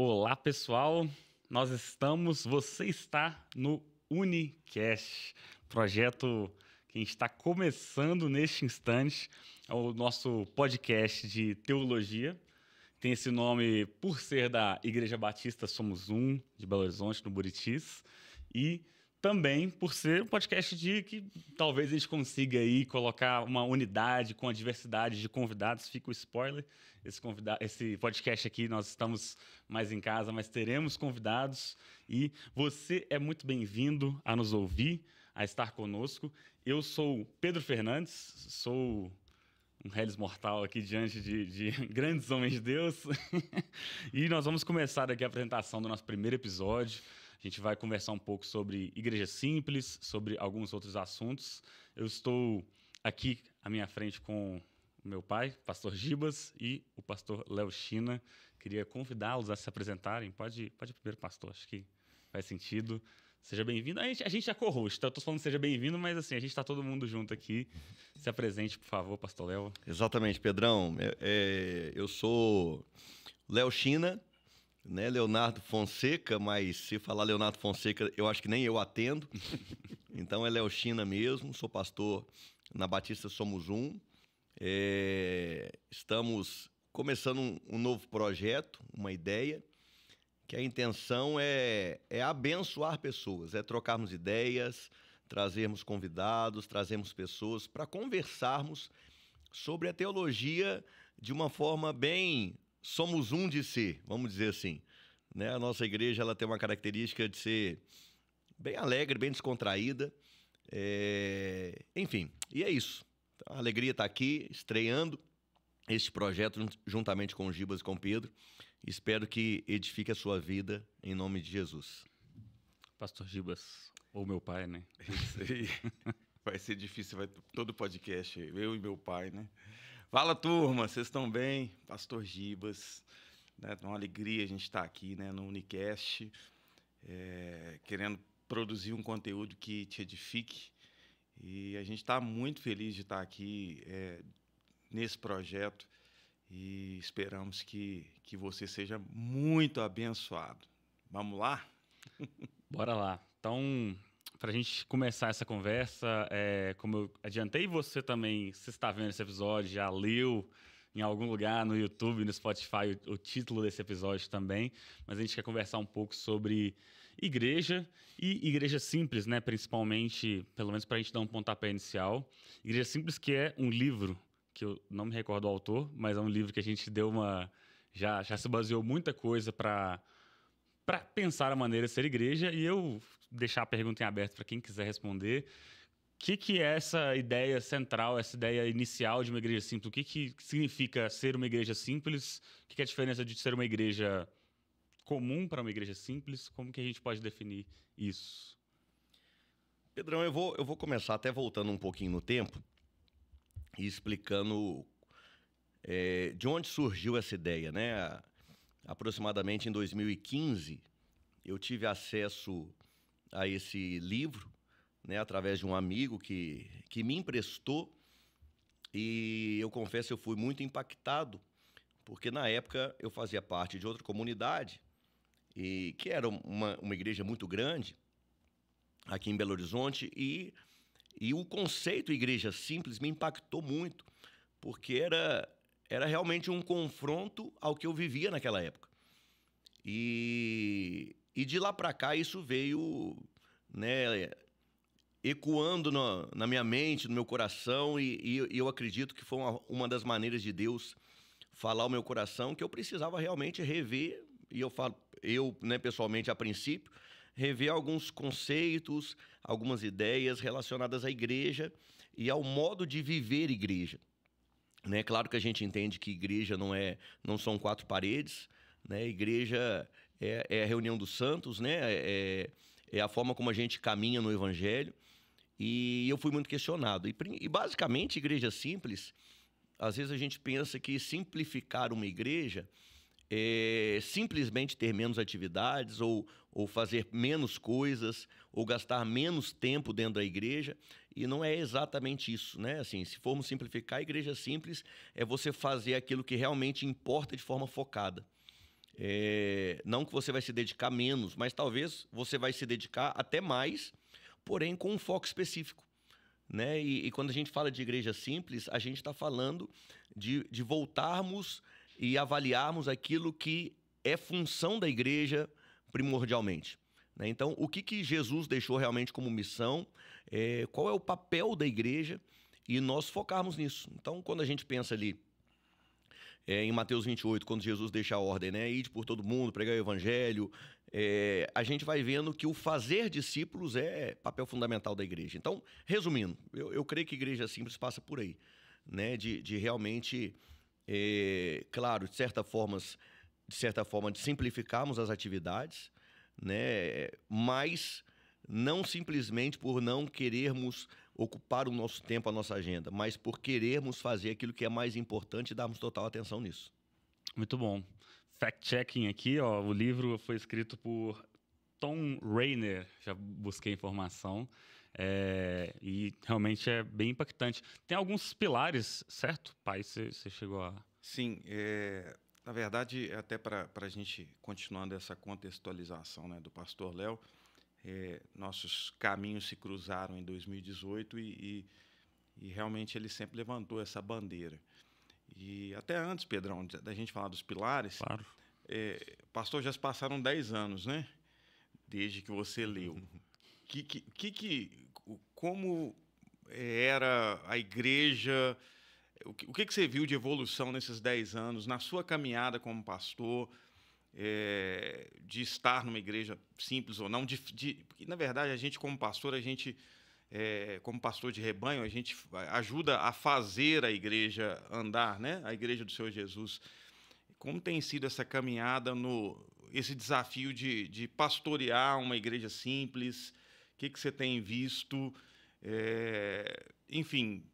Olá, pessoal. Você está no Unicast, projeto que a gente está começando neste instante, é o nosso podcast de teologia. Tem esse nome por ser da Igreja Batista Somos Um, de Belo Horizonte, no Buritis, e também por ser um podcast de que talvez a gente consiga aí colocar uma unidade com a diversidade de convidados. Fica o spoiler, esse podcast aqui nós estamos mais em casa, mas teremos convidados e você é muito bem-vindo a nos ouvir, a estar conosco. Eu sou Pedro Fernandes, sou um réis mortal aqui diante de grandes homens de Deus. E nós vamos começar aqui a apresentação do nosso primeiro episódio. A gente vai conversar um pouco sobre igreja simples, sobre alguns outros assuntos. Eu estou aqui à minha frente com o meu pai, pastor Gibas, e o pastor Léo China. Queria convidá-los a se apresentarem. Pode primeiro, pastor, acho que faz sentido. Seja bem-vindo. A gente é co-host, então eu estou falando seja bem-vindo, mas assim, a gente está todo mundo junto aqui. Se apresente, por favor, pastor Léo. Exatamente, Pedrão. Eu sou Léo China, né? Leonardo Fonseca, mas se falar Leonardo Fonseca, eu acho que nem eu atendo. Então é Léo China mesmo, sou pastor na Batista Somos Um. Estamos começando um novo projeto, uma ideia, que a intenção é abençoar pessoas, é trocarmos ideias, trazermos convidados, trazermos pessoas para conversarmos sobre a teologia de uma forma bem somos um de ser, vamos dizer assim. Né? A nossa igreja ela tem uma característica de ser bem alegre, bem descontraída. Enfim, e é isso. Então, a alegria está aqui, estreando este projeto juntamente com o Gibas e com o Pedro. Espero que edifique a sua vida em nome de Jesus. Pastor Gibas, ou meu pai, né? Isso aí. Vai ser difícil, vai todo podcast, eu e meu pai, né? Fala, turma, vocês estão bem? Pastor Gibas, né? É uma alegria a gente estar aqui, né, no Unicast, querendo produzir um conteúdo que te edifique. E a gente está muito feliz de estar aqui nesse projeto e esperamos que você seja muito abençoado. Vamos lá? Bora lá. Então, para a gente começar essa conversa, como eu adiantei, você também, se está vendo esse episódio, já leu em algum lugar no YouTube, no Spotify, o título desse episódio também, mas a gente quer conversar um pouco sobre igreja e igreja simples, né? Principalmente, pelo menos para a gente dar um pontapé inicial. Igreja Simples, que é um livro que eu não me recordo o autor, mas é um livro que a gente deu já se baseou muita coisa para pensar a maneira de ser igreja, e eu deixar a pergunta em aberto para quem quiser responder. O que é essa ideia central, essa ideia inicial de uma igreja simples? O que significa ser uma igreja simples? O que é a diferença de ser uma igreja comum para uma igreja simples? Como que a gente pode definir isso? Pedrão, eu vou começar até voltando um pouquinho no tempo e explicando de onde surgiu essa ideia, né? Aproximadamente em 2015, eu tive acesso a esse livro, né, através de um amigo que me emprestou, e eu confesso, eu fui muito impactado, porque na época eu fazia parte de outra comunidade, e que era uma igreja muito grande, aqui em Belo Horizonte, e o conceito igreja simples me impactou muito, porque era realmente um confronto ao que eu vivia naquela época. E de lá para cá isso veio, né, ecoando na minha mente, no meu coração, e eu acredito que foi uma das maneiras de Deus falar ao meu coração que eu precisava realmente rever, e eu falo, né, pessoalmente, a princípio, rever alguns conceitos, algumas ideias relacionadas à igreja e ao modo de viver igreja. Né? Claro que a gente entende que igreja não são quatro paredes, né? Igreja é a reunião dos santos, né? É a forma como a gente caminha no Evangelho. E eu fui muito questionado. E basicamente, igreja simples, às vezes a gente pensa que simplificar uma igreja é simplesmente ter menos atividades ou fazer menos coisas ou gastar menos tempo dentro da igreja, e não é exatamente isso, né? Assim, se formos simplificar, a igreja simples é você fazer aquilo que realmente importa de forma focada. Não que você vai se dedicar menos, mas talvez você vai se dedicar até mais, porém com um foco específico. Né? E quando a gente fala de igreja simples, a gente está falando de voltarmos e avaliarmos aquilo que é função da igreja primordialmente. Né? Então, o que Jesus deixou realmente como missão, qual é o papel da igreja, e nós focarmos nisso. Então, quando a gente pensa ali em Mateus 28, quando Jesus deixa a ordem, né? Ide por todo mundo, pregar o evangelho, a gente vai vendo que o fazer discípulos é papel fundamental da igreja. Então, resumindo, eu creio que igreja simples passa por aí, né? De realmente, claro, de certa forma, de simplificarmos as atividades, né? Mas não simplesmente por não querermos ocupar o nosso tempo, a nossa agenda, mas por querermos fazer aquilo que é mais importante e darmos total atenção nisso. Muito bom. Fact-checking aqui, ó, o livro foi escrito por Tom Rainer, já busquei informação, e realmente é bem impactante. Tem alguns pilares, certo, pai? Você chegou a... Sim, na verdade, até para a gente continuando essa contextualização, né, do pastor Léo, nossos caminhos se cruzaram em 2018 e realmente ele sempre levantou essa bandeira. E até antes, Pedrão, da gente falar dos pilares, Claro. Pastor, já se passaram 10 anos, né? Desde que você leu. Como era a igreja? O que você viu de evolução nesses 10 anos, na sua caminhada como pastor? De estar numa igreja simples ou não, porque, na verdade, a gente como pastor, como pastor de rebanho, a gente ajuda a fazer a igreja andar, né? A igreja do Senhor Jesus. Como tem sido essa caminhada, esse desafio de pastorear uma igreja simples? O que você tem visto? Enfim,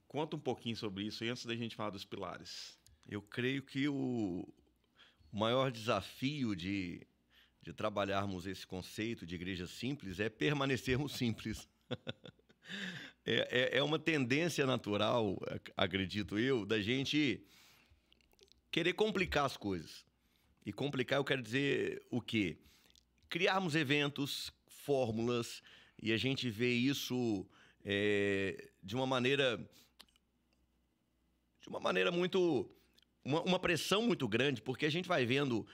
conta um pouquinho sobre isso antes da gente falar dos pilares. Eu creio que o maior desafio de trabalharmos esse conceito de igreja simples é permanecermos simples. É uma tendência natural, acredito eu, da gente querer complicar as coisas. E complicar, eu quero dizer o quê? Criarmos eventos, fórmulas, e a gente vê isso de uma maneira muito... Uma pressão muito grande, porque a gente vai vendo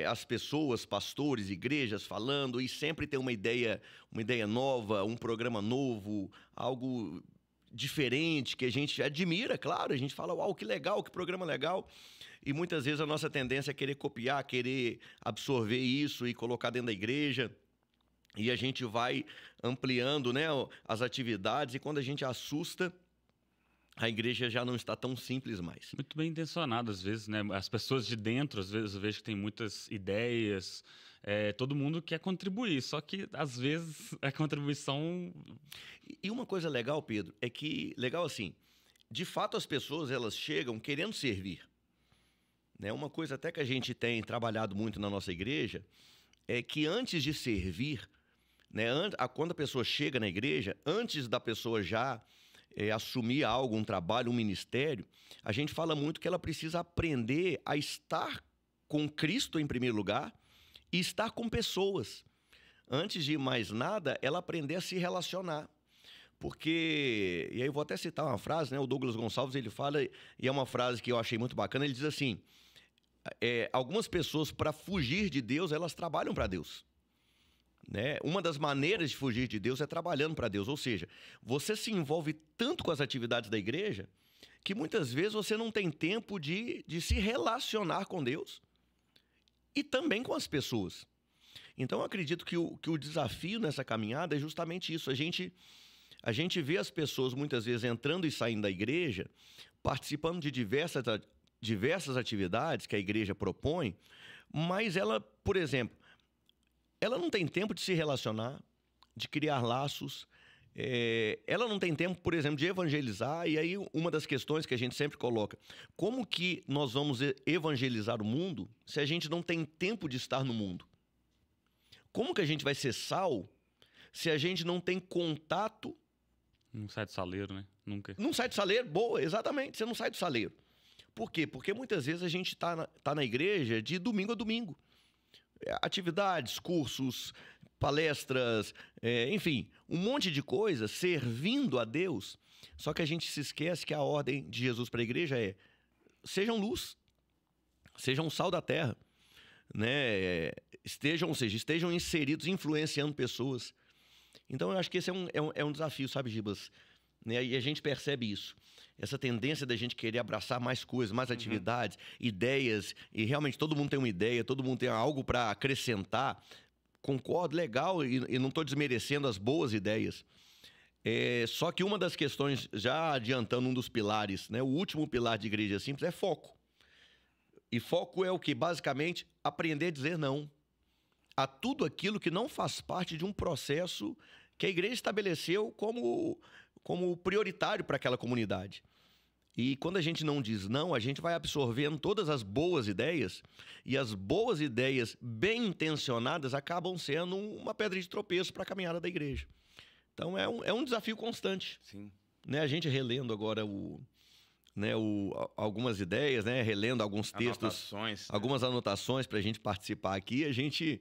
as pessoas, pastores, igrejas falando, e sempre tem uma ideia nova, um programa novo, algo diferente que a gente admira, claro, a gente fala, uau, que legal, que programa legal, e muitas vezes a nossa tendência é querer copiar, querer absorver isso e colocar dentro da igreja, e a gente vai ampliando, né, as atividades, e quando a gente assusta, a igreja já não está tão simples mais. Muito bem intencionado, às vezes, né? As pessoas de dentro, às vezes, eu vejo que tem muitas ideias, todo mundo quer contribuir, só que, às vezes, a contribuição... E uma coisa legal, Pedro, é que, legal assim, de fato as pessoas, elas chegam querendo servir. Né? Uma coisa até que a gente tem trabalhado muito na nossa igreja, é que antes de servir, né, quando a pessoa chega na igreja, antes da pessoa já... assumir algo, um trabalho, um ministério, a gente fala muito que ela precisa aprender a estar com Cristo em primeiro lugar e estar com pessoas. Antes de mais nada, ela aprender a se relacionar. Porque, e aí eu vou até citar uma frase, né? O Douglas Gonçalves, ele fala, e é uma frase que eu achei muito bacana, ele diz assim, algumas pessoas, para fugir de Deus, elas trabalham para Deus. Né? Uma das maneiras de fugir de Deus é trabalhando para Deus, ou seja, você se envolve tanto com as atividades da igreja que muitas vezes você não tem tempo de se relacionar com Deus e também com as pessoas. Então eu acredito que o desafio nessa caminhada é justamente isso, a gente vê as pessoas muitas vezes entrando e saindo da igreja, participando de diversas atividades que a igreja propõe, mas ela, por exemplo, ela não tem tempo de se relacionar, de criar laços, ela não tem tempo, por exemplo, de evangelizar, e aí uma das questões que a gente sempre coloca, como que nós vamos evangelizar o mundo se a gente não tem tempo de estar no mundo? Como que a gente vai ser sal se a gente não tem contato? Não sai do saleiro, né? Nunca. Não sai do saleiro? Boa, exatamente, você não sai do saleiro. Por quê? Porque muitas vezes a gente tá na igreja de domingo a domingo. Atividades, cursos, palestras, enfim, um monte de coisas servindo a Deus. Só que a gente se esquece que a ordem de Jesus para a igreja é: sejam luz, sejam sal da terra, né? Estejam inseridos, influenciando pessoas. Então, eu acho que esse é um desafio, sabe, Gibas? Né? E a gente percebe isso. Essa tendência da gente querer abraçar mais coisas, mais atividades, ideias, e realmente todo mundo tem uma ideia, todo mundo tem algo para acrescentar. Concordo, legal, e não estou desmerecendo as boas ideias. Só que uma das questões, já adiantando um dos pilares, né, o último pilar de igreja simples é foco. E foco é o que? Basicamente, aprender a dizer não a tudo aquilo que não faz parte de um processo que a igreja estabeleceu como prioritário para aquela comunidade. E quando a gente não diz não, a gente vai absorvendo todas as boas ideias, e as boas ideias bem intencionadas acabam sendo uma pedra de tropeço para a caminhada da igreja. Então é um desafio constante. Sim. Né? A gente relendo agora algumas ideias, né? Relendo alguns textos, Anotações, algumas anotações para a gente participar aqui, a gente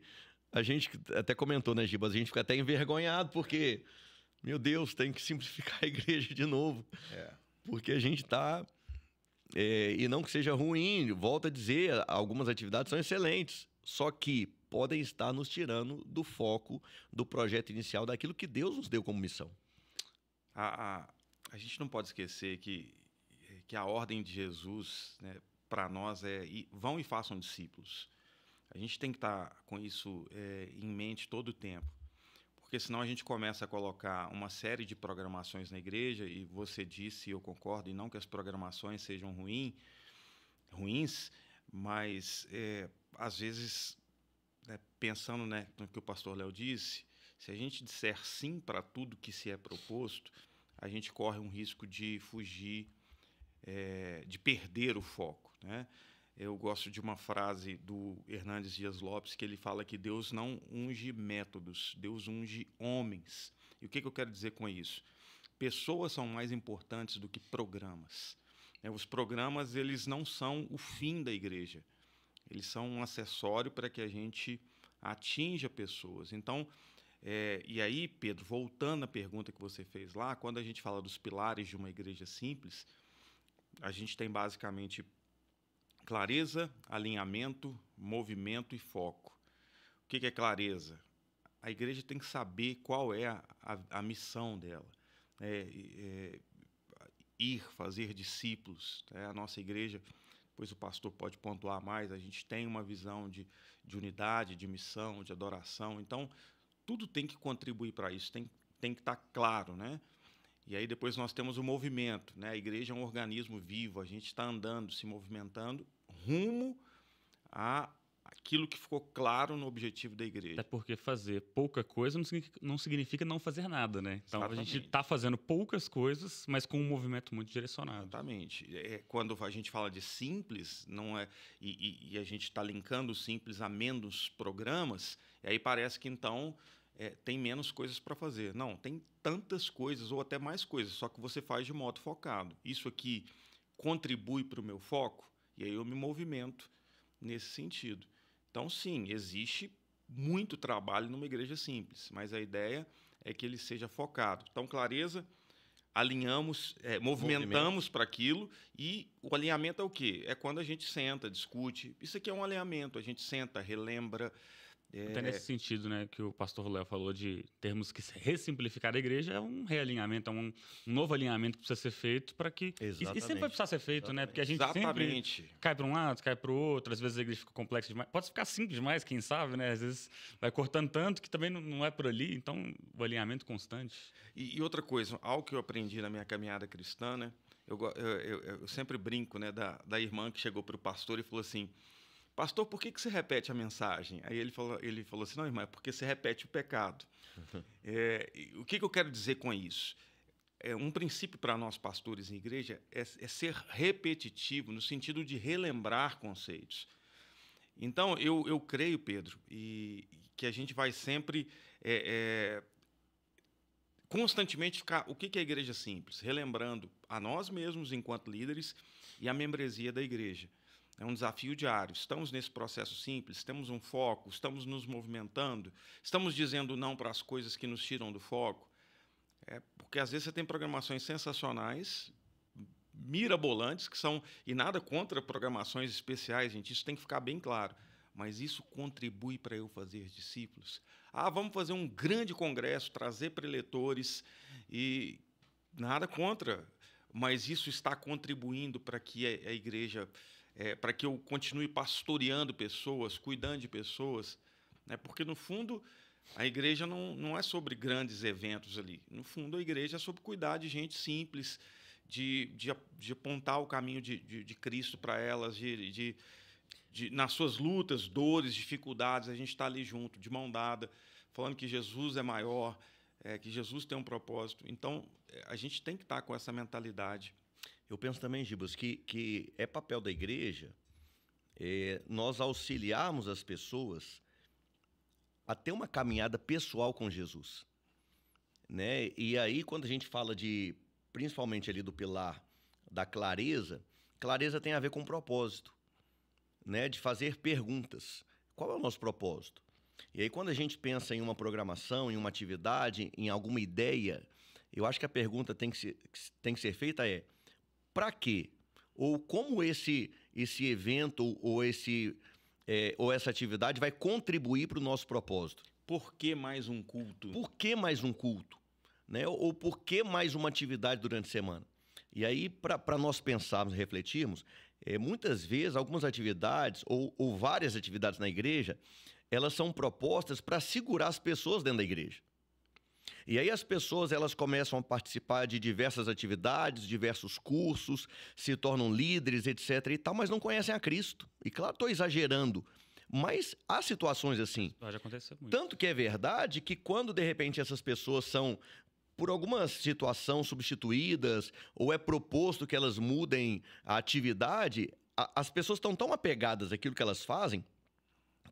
até comentou, né, Gibas? A gente fica até envergonhado, porque, meu Deus, tem que simplificar a igreja de novo. Porque a gente está... e não que seja ruim, volto a dizer, algumas atividades são excelentes, só que podem estar nos tirando do foco do projeto inicial, daquilo que Deus nos deu como missão. A gente não pode esquecer que a ordem de Jesus, né, para nós vão e façam discípulos. A gente tem que estar com isso em mente todo o tempo, porque senão a gente começa a colocar uma série de programações na igreja, e você disse, e eu concordo, e não que as programações sejam ruins, mas às vezes, né, pensando, né, no que o pastor Léo disse, se a gente disser sim para tudo que se é proposto, a gente corre um risco de fugir, de perder o foco, né? Eu gosto de uma frase do Hernandes Dias Lopes, que ele fala que Deus não unge métodos, Deus unge homens. E o que eu quero dizer com isso? Pessoas são mais importantes do que programas. Os programas, eles não são o fim da igreja. Eles são um acessório para que a gente atinja pessoas. Então, e aí, Pedro, voltando à pergunta que você fez lá, quando a gente fala dos pilares de uma igreja simples, a gente tem basicamente clareza, alinhamento, movimento e foco. O que é clareza? A igreja tem que saber qual é a missão dela. Fazer discípulos. A nossa igreja, depois o pastor pode pontuar mais, a gente tem uma visão de unidade, de missão, de adoração. Então, tudo tem que contribuir para isso, tem que estar claro, né? E aí depois nós temos o movimento, né? A igreja é um organismo vivo, a gente está andando, se movimentando rumo àquilo que ficou claro no objetivo da igreja. Até porque fazer pouca coisa não significa não fazer nada, né? Então Exatamente. A gente está fazendo poucas coisas, mas com um movimento muito direcionado. Exatamente. Quando a gente fala de simples, não é, e a gente está linkando o simples a menos programas, e aí parece que então tem menos coisas para fazer. Não, tem tantas coisas, ou até mais coisas, só que você faz de modo focado. Isso aqui contribui para o meu foco, e aí eu me movimento nesse sentido. Então, sim, existe muito trabalho numa igreja simples, mas a ideia é que ele seja focado. Então, clareza, alinhamos, movimentamos para aquilo, e o alinhamento é o quê? É quando a gente senta, discute. Isso aqui é um alinhamento, a gente senta, relembra. Até nesse sentido, né, que o pastor Léo falou de termos que ressimplificar a igreja, é um realinhamento, é um novo alinhamento que precisa ser feito para que... E sempre vai precisar ser feito, né? Porque a gente sempre cai para um lado, cai para o outro, às vezes a igreja fica complexa demais. Pode ficar simples demais, quem sabe, né? Às vezes vai cortando tanto que também não é por ali, então o alinhamento constante. E outra coisa, algo que eu aprendi na minha caminhada cristã, né? Eu sempre brinco, né, da irmã que chegou para o pastor e falou assim: pastor, por que você repete a mensagem? Aí ele falou assim: não, irmã, é porque você repete o pecado. O que eu quero dizer com isso? Um princípio para nós pastores em igreja é ser repetitivo, no sentido de relembrar conceitos. Então, eu creio, Pedro, que a gente vai sempre constantemente ficar... O que é a igreja simples? Relembrando a nós mesmos, enquanto líderes, e a membresia da igreja. É um desafio diário. Estamos nesse processo simples, temos um foco, estamos nos movimentando, estamos dizendo não para as coisas que nos tiram do foco. Porque às vezes você tem programações sensacionais, mirabolantes, que são... E nada contra programações especiais, gente, isso tem que ficar bem claro. Mas isso contribui para eu fazer discípulos. Vamos fazer um grande congresso, trazer preletores, e nada contra, mas isso está contribuindo para que a igreja, para que eu continue pastoreando pessoas, cuidando de pessoas, né? Porque, no fundo, a igreja não é sobre grandes eventos ali. No fundo, a igreja é sobre cuidar de gente simples, de apontar o caminho de Cristo para elas, nas suas lutas, dores, dificuldades, a gente está ali junto, de mão dada, falando que Jesus é maior, que Jesus tem um propósito. Então, a gente tem que estar com essa mentalidade. Eu penso também, Gibas, que é papel da igreja nós auxiliarmos as pessoas a ter uma caminhada pessoal com Jesus, né? E aí, quando a gente fala principalmente ali do pilar da clareza, clareza tem a ver com propósito, né, de fazer perguntas. Qual é o nosso propósito? E aí, quando a gente pensa em uma programação, em uma atividade, em alguma ideia, eu acho que a pergunta tem que ser feita para quê? Ou como esse evento ou essa atividade vai contribuir para o nosso propósito? Por que mais um culto? Por que mais um culto? Né? Ou por que mais uma atividade durante a semana? E aí, para nós pensarmos e refletirmos, muitas vezes, algumas atividades ou várias atividades na igreja, elas são propostas para segurar as pessoas dentro da igreja. E aí as pessoas elas começam a participar de diversas atividades, diversos cursos, se tornam líderes, etc. e tal, mas não conhecem a Cristo. E claro, estou exagerando, mas há situações assim. Pode acontecer muito. Tanto que é verdade que quando, de repente, essas pessoas são, por alguma situação, substituídas, ou é proposto que elas mudem a atividade, as pessoas estão tão apegadas àquilo que elas fazem,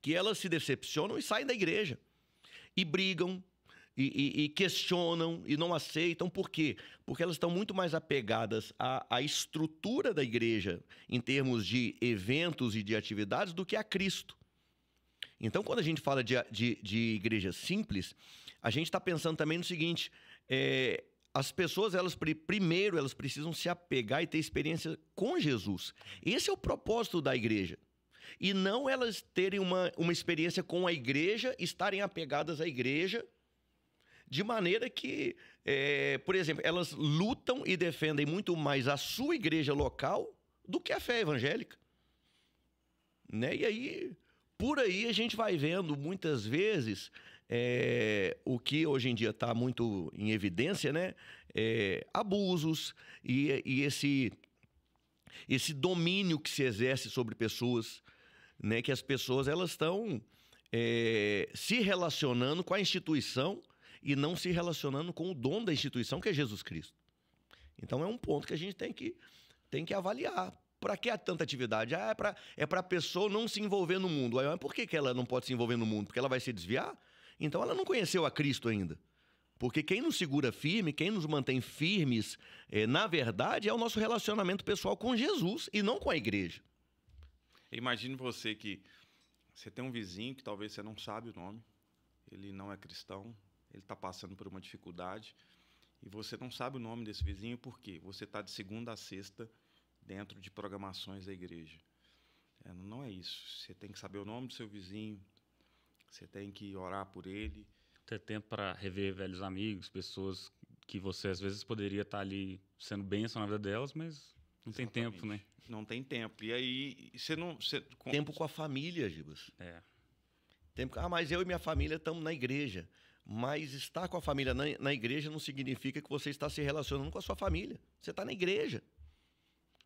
que elas se decepcionam e saem da igreja. E brigam, e questionam, e não aceitam. Por quê? Porque elas estão muito mais apegadas à estrutura da igreja, em termos de eventos e de atividades, do que a Cristo. Então, quando a gente fala de igreja simples, a gente está pensando também no seguinte: as pessoas, primeiro, elas precisam se apegar e ter experiência com Jesus. Esse é o propósito da igreja. E não elas terem uma experiência com a igreja, estarem apegadas à igreja, de maneira que, por exemplo, elas lutam e defendem muito mais a sua igreja local do que a fé evangélica. Né? E aí, por aí, a gente vai vendo muitas vezes o que hoje em dia está muito em evidência, né? Abusos e esse domínio que se exerce sobre pessoas, né? Que as pessoas elas estão se relacionando com a instituição e não se relacionando com o dono da instituição, que é Jesus Cristo. Então é um ponto que a gente tem que avaliar. Para que há tanta atividade? É para a pessoa não se envolver no mundo. Mas por que ela não pode se envolver no mundo? Porque ela vai se desviar? Então ela não conheceu a Cristo ainda. Porque quem nos segura firme, quem nos mantém firmes, na verdade, é o nosso relacionamento pessoal com Jesus e não com a igreja. Imagine você que você tem um vizinho que talvez você não sabe o nome, ele não é cristão, ele está passando por uma dificuldade e você não sabe o nome desse vizinho. Por quê? Você está de segunda a sexta dentro de programações da igreja. Não é isso. Você tem que saber o nome do seu vizinho, você tem que orar por ele. Ter tempo para rever velhos amigos, pessoas que você às vezes poderia estar ali sendo bênção na vida delas, mas não tem tempo, né? Não tem tempo. E aí você não... Tempo com a família, Gibas. Tempo. Mas eu e minha família estamos na igreja. Mas estar com a família na igreja não significa que você está se relacionando com a sua família. Você está na igreja.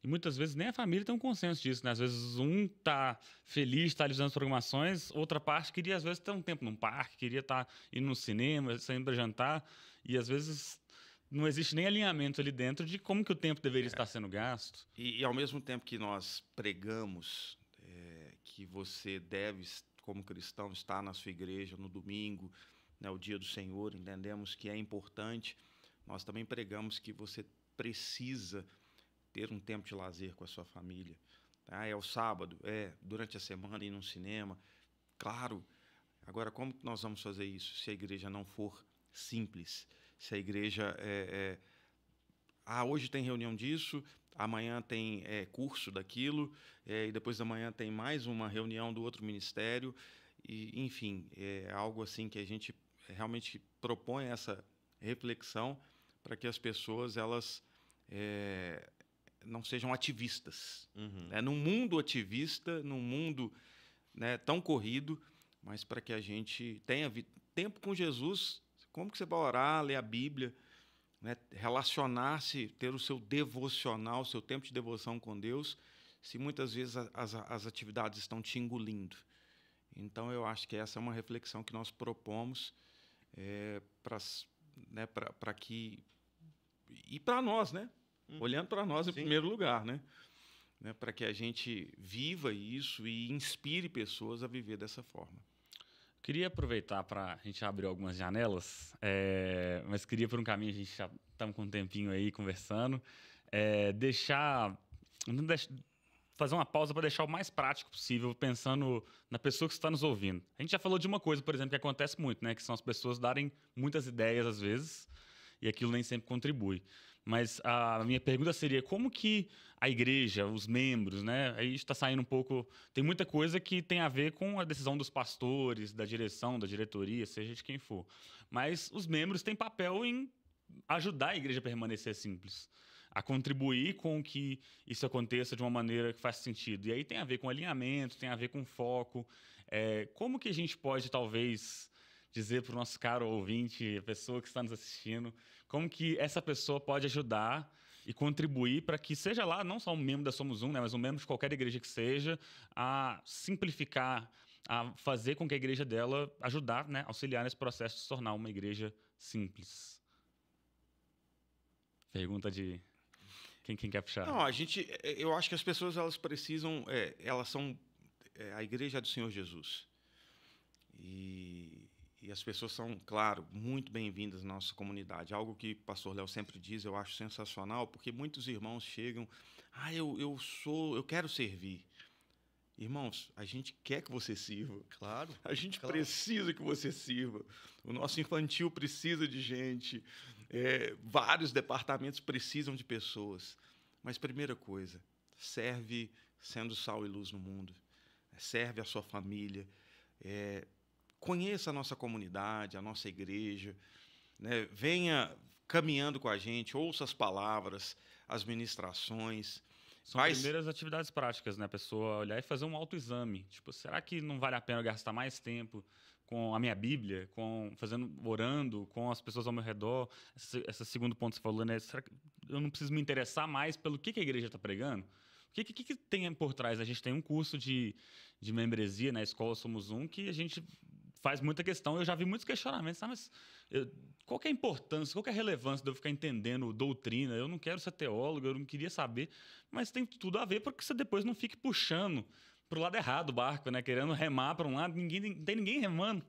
E muitas vezes nem a família tem um consenso disso, né? Às vezes um tá feliz, está ali usando as programações, outra parte queria, às vezes, ter um tempo num parque, queria estar indo no cinema, saindo para jantar, e às vezes não existe nem alinhamento ali dentro de como que o tempo deveria estar sendo gasto. E ao mesmo tempo que nós pregamos que você deve, como cristão, estar na sua igreja no domingo, né, o dia do Senhor, entendemos que é importante. Nós também pregamos que você precisa ter um tempo de lazer com a sua família. Tá? É o sábado, durante a semana ir num cinema. Claro, agora como que nós vamos fazer isso se a igreja não for simples? Se a igreja hoje tem reunião disso, amanhã tem curso daquilo, e depois da manhã tem mais uma reunião do outro ministério, e, enfim, é algo assim que a gente realmente propõe essa reflexão para que as pessoas elas não sejam ativistas. Uhum. Num mundo ativista, num mundo, né, tão corrido, mas para que a gente tenha tempo com Jesus. Como que você vai orar, ler a Bíblia, né, relacionar-se, ter o seu devocional, o seu tempo de devoção com Deus, se muitas vezes as atividades estão te engolindo? Então, eu acho que essa é uma reflexão que nós propomos para que... E para nós, né? Olhando para nós em primeiro lugar, né? Para que a gente viva isso e inspire pessoas a viver dessa forma. Queria aproveitar para a gente abrir algumas janelas, mas queria por um caminho, a gente já estamos com um tempinho aí conversando, fazer uma pausa para deixar o mais prático possível, pensando na pessoa que está nos ouvindo. A gente já falou de uma coisa, por exemplo, que acontece muito, né? Que são as pessoas darem muitas ideias às vezes, e aquilo nem sempre contribui. Mas a minha pergunta seria, como que a igreja, os membros, né? Aí está saindo um pouco... Tem muita coisa que tem a ver com a decisão dos pastores, da direção, da diretoria, seja de quem for. Mas os membros têm papel em ajudar a igreja a permanecer simples, a contribuir com que isso aconteça de uma maneira que faça sentido. E aí tem a ver com alinhamento, tem a ver com foco. Como que a gente pode, talvez, dizer para o nosso caro ouvinte, a pessoa que está nos assistindo, como que essa pessoa pode ajudar e contribuir para que seja lá, não só um membro da Somos Um, né, mas um membro de qualquer igreja que seja, a simplificar, a fazer com que a igreja dela ajudar, né, auxiliar nesse processo de se tornar uma igreja simples. Pergunta de quem quer puxar. Não, eu acho que as pessoas elas precisam, elas são a igreja do Senhor Jesus. E as pessoas são, claro, muito bem-vindas na nossa comunidade. Algo que o pastor Léo sempre diz, eu acho sensacional, porque muitos irmãos chegam, eu quero servir. Irmãos, a gente quer que você sirva. Claro. A gente precisa que você sirva. O nosso infantil precisa de gente. Vários departamentos precisam de pessoas. Mas, primeira coisa, serve sendo sal e luz no mundo. Serve a sua família. Conheça a nossa comunidade, a nossa igreja, né? Venha caminhando com a gente, ouça as palavras, as ministrações. São as primeiras atividades práticas, né? A pessoa olhar e fazer um autoexame. Tipo, será que não vale a pena gastar mais tempo com a minha Bíblia, orando com as pessoas ao meu redor? Esse segundo ponto que você falou, né? Será que eu não preciso me interessar mais pelo que a igreja está pregando? O que tem por trás? A gente tem um curso de membresia na Escola Somos Um que a gente faz muita questão. Eu já vi muitos questionamentos, mas qual que é a importância, qual que é a relevância de eu ficar entendendo doutrina? Eu não quero ser teólogo, eu não queria saber, mas tem tudo a ver para que você depois não fique puxando para o lado errado do barco, né? Querendo remar para um lado, não tem ninguém remando.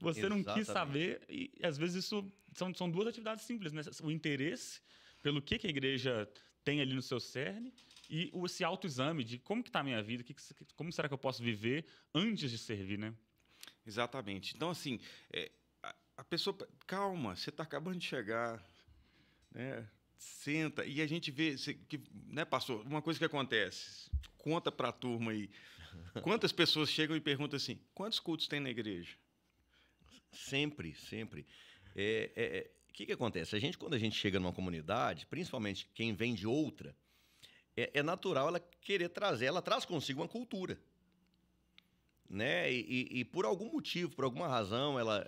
Você não quis saber, e às vezes isso são duas atividades simples, né? O interesse pelo que a igreja tem ali no seu cerne e esse autoexame de como que está a minha vida, como será que eu posso viver antes de servir, né? Exatamente. Então, assim, a pessoa... Calma, você está acabando de chegar, né? Senta. E a gente vê... né, pastor? Uma coisa que acontece. Conta para a turma aí. Quantas pessoas chegam e perguntam assim, quantos cultos tem na igreja? Sempre, sempre. O que acontece? Quando a gente chega numa comunidade, principalmente quem vem de outra, é natural ela querer trazer, ela traz consigo uma cultura. Né? E por algum motivo, por alguma razão, ela,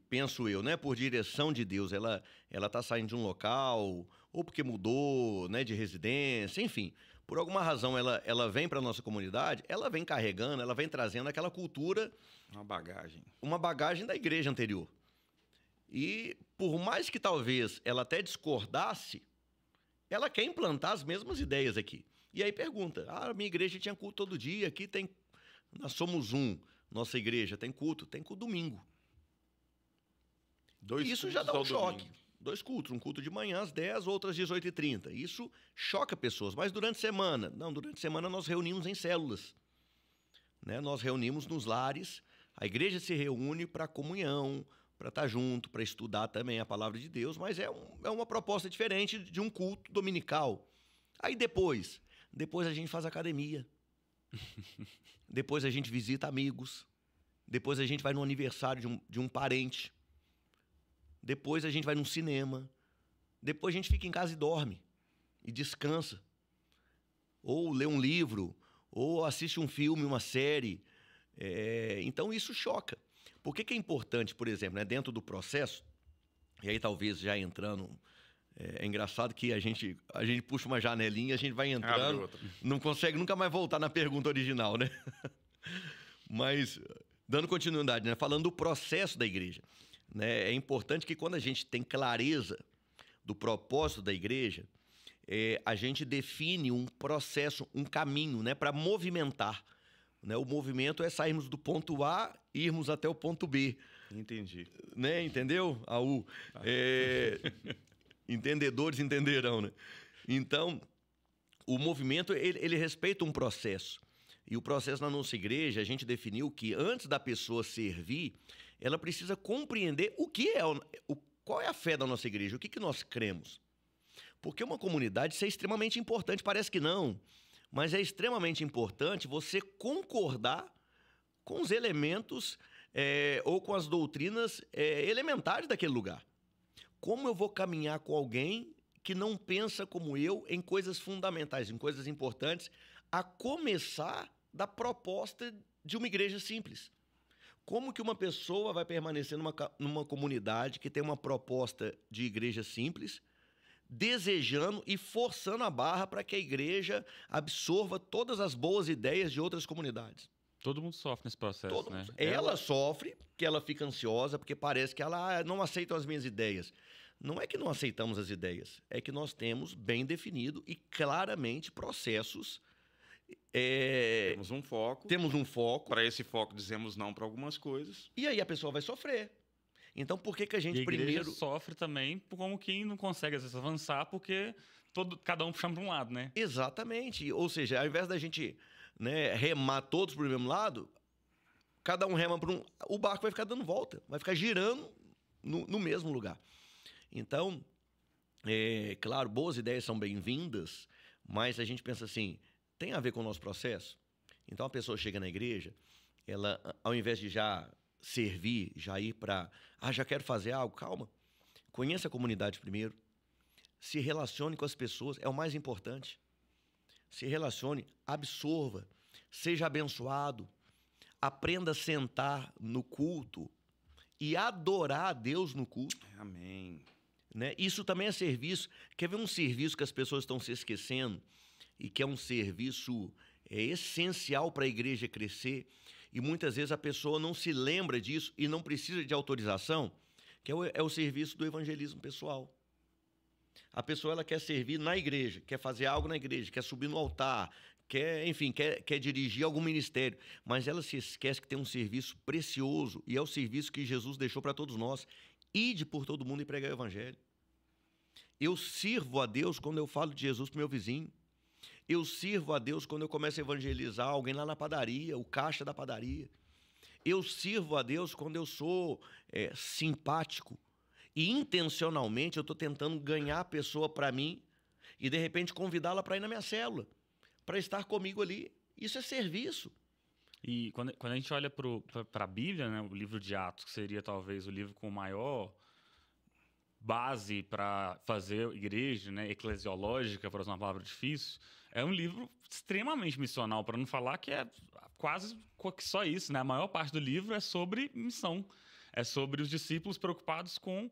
penso eu, né? Por direção de Deus, ela está saindo de um local, ou porque mudou, né, de residência, enfim, por alguma razão ela vem para a nossa comunidade, ela vem carregando, ela vem trazendo aquela cultura... Uma bagagem da igreja anterior. E por mais que talvez ela até discordasse, ela quer implantar as mesmas ideias aqui. E aí pergunta, minha igreja tinha culto todo dia, aqui tem... Nós somos nossa igreja tem culto domingo. Isso já dá um ao choque. domingo. 2 cultos, um culto de manhã às 10, outras às 18h30. Isso choca pessoas, mas durante a semana? Não, durante a semana nós reunimos em células. Né? Nós reunimos nos lares, a igreja se reúne para comunhão, para estar junto, para estudar também a palavra de Deus, mas é uma proposta diferente de um culto dominical. Aí depois a gente faz academia, depois a gente visita amigos, depois a gente vai no aniversário de um parente, depois a gente vai num cinema, depois a gente fica em casa e dorme, e descansa, ou lê um livro, ou assiste um filme, uma série. Então isso choca. Por que é importante, por exemplo, né, dentro do processo, e aí talvez já entrando, é engraçado que a gente puxa uma janelinha, a gente vai entrando, não consegue nunca mais voltar na pergunta original, né? Mas, dando continuidade, né, falando do processo da igreja, né, é importante que quando a gente tem clareza do propósito da igreja, a gente define um processo, um caminho, né, para movimentar. Né? O movimento é sairmos do ponto A e irmos até o ponto B. Entendi. Né? Entendeu? Entendedores entenderão, né? Então, o movimento, ele respeita um processo. E o processo na nossa igreja, a gente definiu que antes da pessoa servir, ela precisa compreender qual é a fé da nossa igreja, o que nós cremos. Porque uma comunidade, isso é extremamente importante, parece que não, mas é extremamente importante você concordar com os elementos ou com as doutrinas elementares daquele lugar. Como eu vou caminhar com alguém que não pensa como eu em coisas fundamentais, em coisas importantes, a começar da proposta de uma igreja simples? Como que uma pessoa vai permanecer numa comunidade que tem uma proposta de igreja simples, desejando e forçando a barra para que a igreja absorva todas as boas ideias de outras comunidades? Todo mundo sofre nesse processo, né? Ela sofre, porque ela fica ansiosa, porque parece que ela não aceita as minhas ideias. Não é que não aceitamos as ideias, é que nós temos bem definido e claramente processos. Temos um foco. Temos um foco. Para esse foco dizemos não para algumas coisas. E aí a pessoa vai sofrer. Então por que a gente primeiro sofre também como quem não consegue às vezes avançar porque cada um puxa para um lado, né? Exatamente. Ou seja, ao invés da gente, né, remar todos para o mesmo lado, cada um rema para um, o barco vai ficar dando volta, vai ficar girando no mesmo lugar. Então, claro, boas ideias são bem-vindas, mas a gente pensa assim, tem a ver com o nosso processo? Então a pessoa chega na igreja, ela, ao invés de já servir, já ir para, já quero fazer algo, calma. Conheça a comunidade primeiro. Se relacione com as pessoas, é o mais importante. Se relacione, absorva, seja abençoado, aprenda a sentar no culto e adorar a Deus no culto. Amém. Né? Isso também é serviço. Quer ver um serviço que as pessoas estão se esquecendo e que é um serviço essencial para a igreja crescer e muitas vezes a pessoa não se lembra disso e não precisa de autorização, que é o serviço do evangelismo pessoal. A pessoa ela quer servir na igreja, quer fazer algo na igreja, quer subir no altar, quer dirigir algum ministério, mas ela se esquece que tem um serviço precioso e é o serviço que Jesus deixou para todos nós. Ide por todo mundo e pregar o evangelho. Eu sirvo a Deus quando eu falo de Jesus para o meu vizinho. Eu sirvo a Deus quando eu começo a evangelizar alguém lá na padaria, o caixa da padaria. Eu sirvo a Deus quando eu sou simpático e intencionalmente eu estou tentando ganhar a pessoa para mim e de repente convidá-la para ir na minha célula, para estar comigo ali. Isso é serviço. E quando a gente olha para a Bíblia, né, o livro de Atos, que seria talvez o livro com maior base para fazer igreja, né, eclesiológica, para usar uma palavra difícil, é um livro extremamente missional, para não falar que é quase só isso, né? A maior parte do livro é sobre missão, é sobre os discípulos preocupados com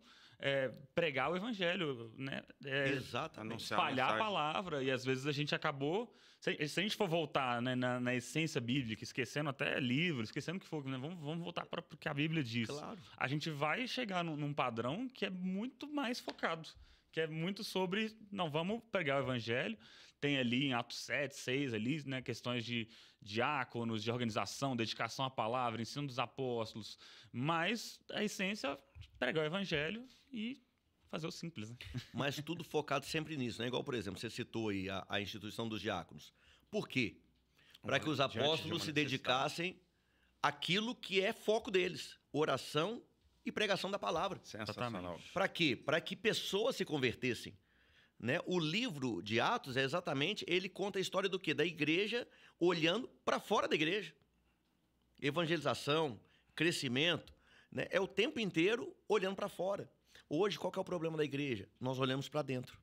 pregar o evangelho, né? Exatamente. Espalhar a palavra, e às vezes a gente acabou, se a gente for voltar, né, na essência bíblica, esquecendo até livro, esquecendo o que for, né, vamos voltar para o que a Bíblia diz. Claro. A gente vai chegar num padrão que é muito mais focado, que é muito sobre, não, vamos pregar o evangelho, tem ali em Atos 7, 6, ali, né, questões de diáconos, de organização, dedicação à palavra, ensino dos apóstolos, mas a essência é pregar o evangelho e fazer o simples, né? Mas tudo focado sempre nisso, né? Igual, por exemplo, você citou aí a instituição dos diáconos. Por quê? Para que os Diante de uma apóstolos se necessidade. dedicassem àquilo que é foco deles, oração e pregação da palavra. Sensacional. Para quê? Para que pessoas se convertessem. Né? O livro de Atos é exatamente, ele conta a história do quê? Da igreja olhando para fora da igreja. Evangelização, crescimento, né? É o tempo inteiro olhando para fora. Hoje, qual que é o problema da igreja? Nós olhamos para dentro.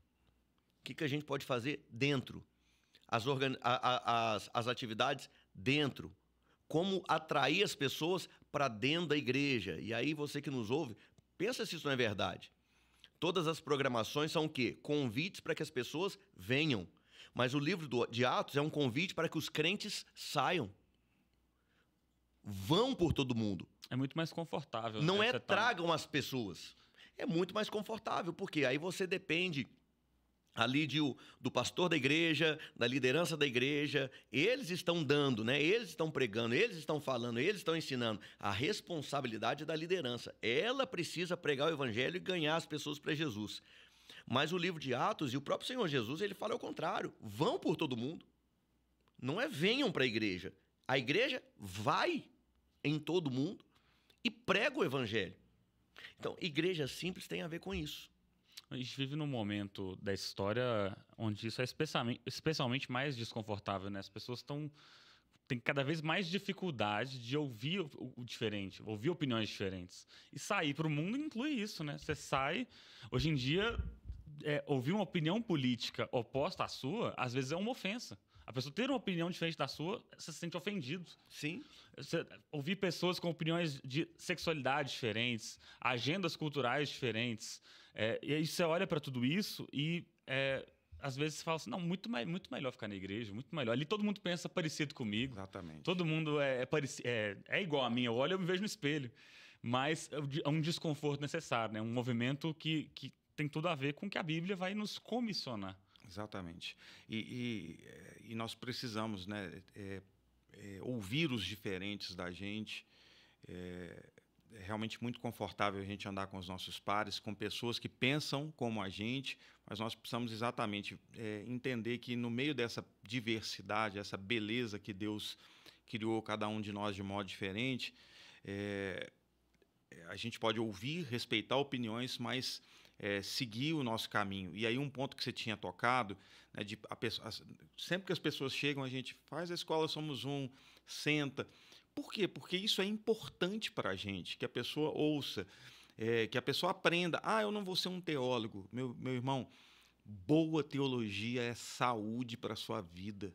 O que a gente pode fazer dentro? As atividades dentro. Como atrair as pessoas para dentro da igreja. E aí, você que nos ouve, pensa se isso não é verdade. Todas as programações são o quê? Convites para que as pessoas venham. Mas o livro de Atos é um convite para que os crentes saiam. Vão por todo mundo. É muito mais confortável. Não né? é Você tragam as pessoas. É muito mais confortável, porque aí você depende ali do pastor da igreja, da liderança da igreja. Eles estão dando, né? Eles estão pregando, eles estão falando, eles estão ensinando. A responsabilidade da liderança. Ela precisa pregar o evangelho e ganhar as pessoas para Jesus. Mas o livro de Atos e o próprio Senhor Jesus, ele fala ao contrário. Vão por todo mundo. Não é venham para a igreja. A igreja vai em todo mundo e prega o evangelho. Então, igreja simples tem a ver com isso. A gente vive num momento da história onde isso é especialmente mais desconfortável, né? As pessoas têm cada vez mais dificuldade de ouvir o diferente, ouvir opiniões diferentes. E sair para o mundo inclui isso, né? Você sai... Hoje em dia, ouvir uma opinião política oposta à sua, às vezes é uma ofensa. A pessoa ter uma opinião diferente da sua, você se sente ofendido. Sim. Você ouvir pessoas com opiniões de sexualidade diferentes, agendas culturais diferentes. E aí você olha para tudo isso e às vezes você fala assim, não, muito melhor ficar na igreja, muito melhor. Ali todo mundo pensa parecido comigo. Exatamente. Todo mundo é igual a mim. Eu olho e me vejo no espelho. Mas é um desconforto necessário, né? Um movimento que tem tudo a ver com o que a Bíblia vai nos comissionar. Exatamente. E nós precisamos, né, ouvir os diferentes da gente. É realmente muito confortável a gente andar com os nossos pares, com pessoas que pensam como a gente, mas nós precisamos exatamente entender que no meio dessa diversidade, essa beleza que Deus criou cada um de nós de modo diferente, a gente pode ouvir, respeitar opiniões, mas seguir o nosso caminho. E aí um ponto que você tinha tocado, né, sempre que as pessoas chegam, a gente faz a escola Somos Um, senta. Por quê? Porque isso é importante para a gente, que a pessoa ouça, que a pessoa aprenda. Eu não vou ser um teólogo. Meu irmão, boa teologia é saúde para a sua vida.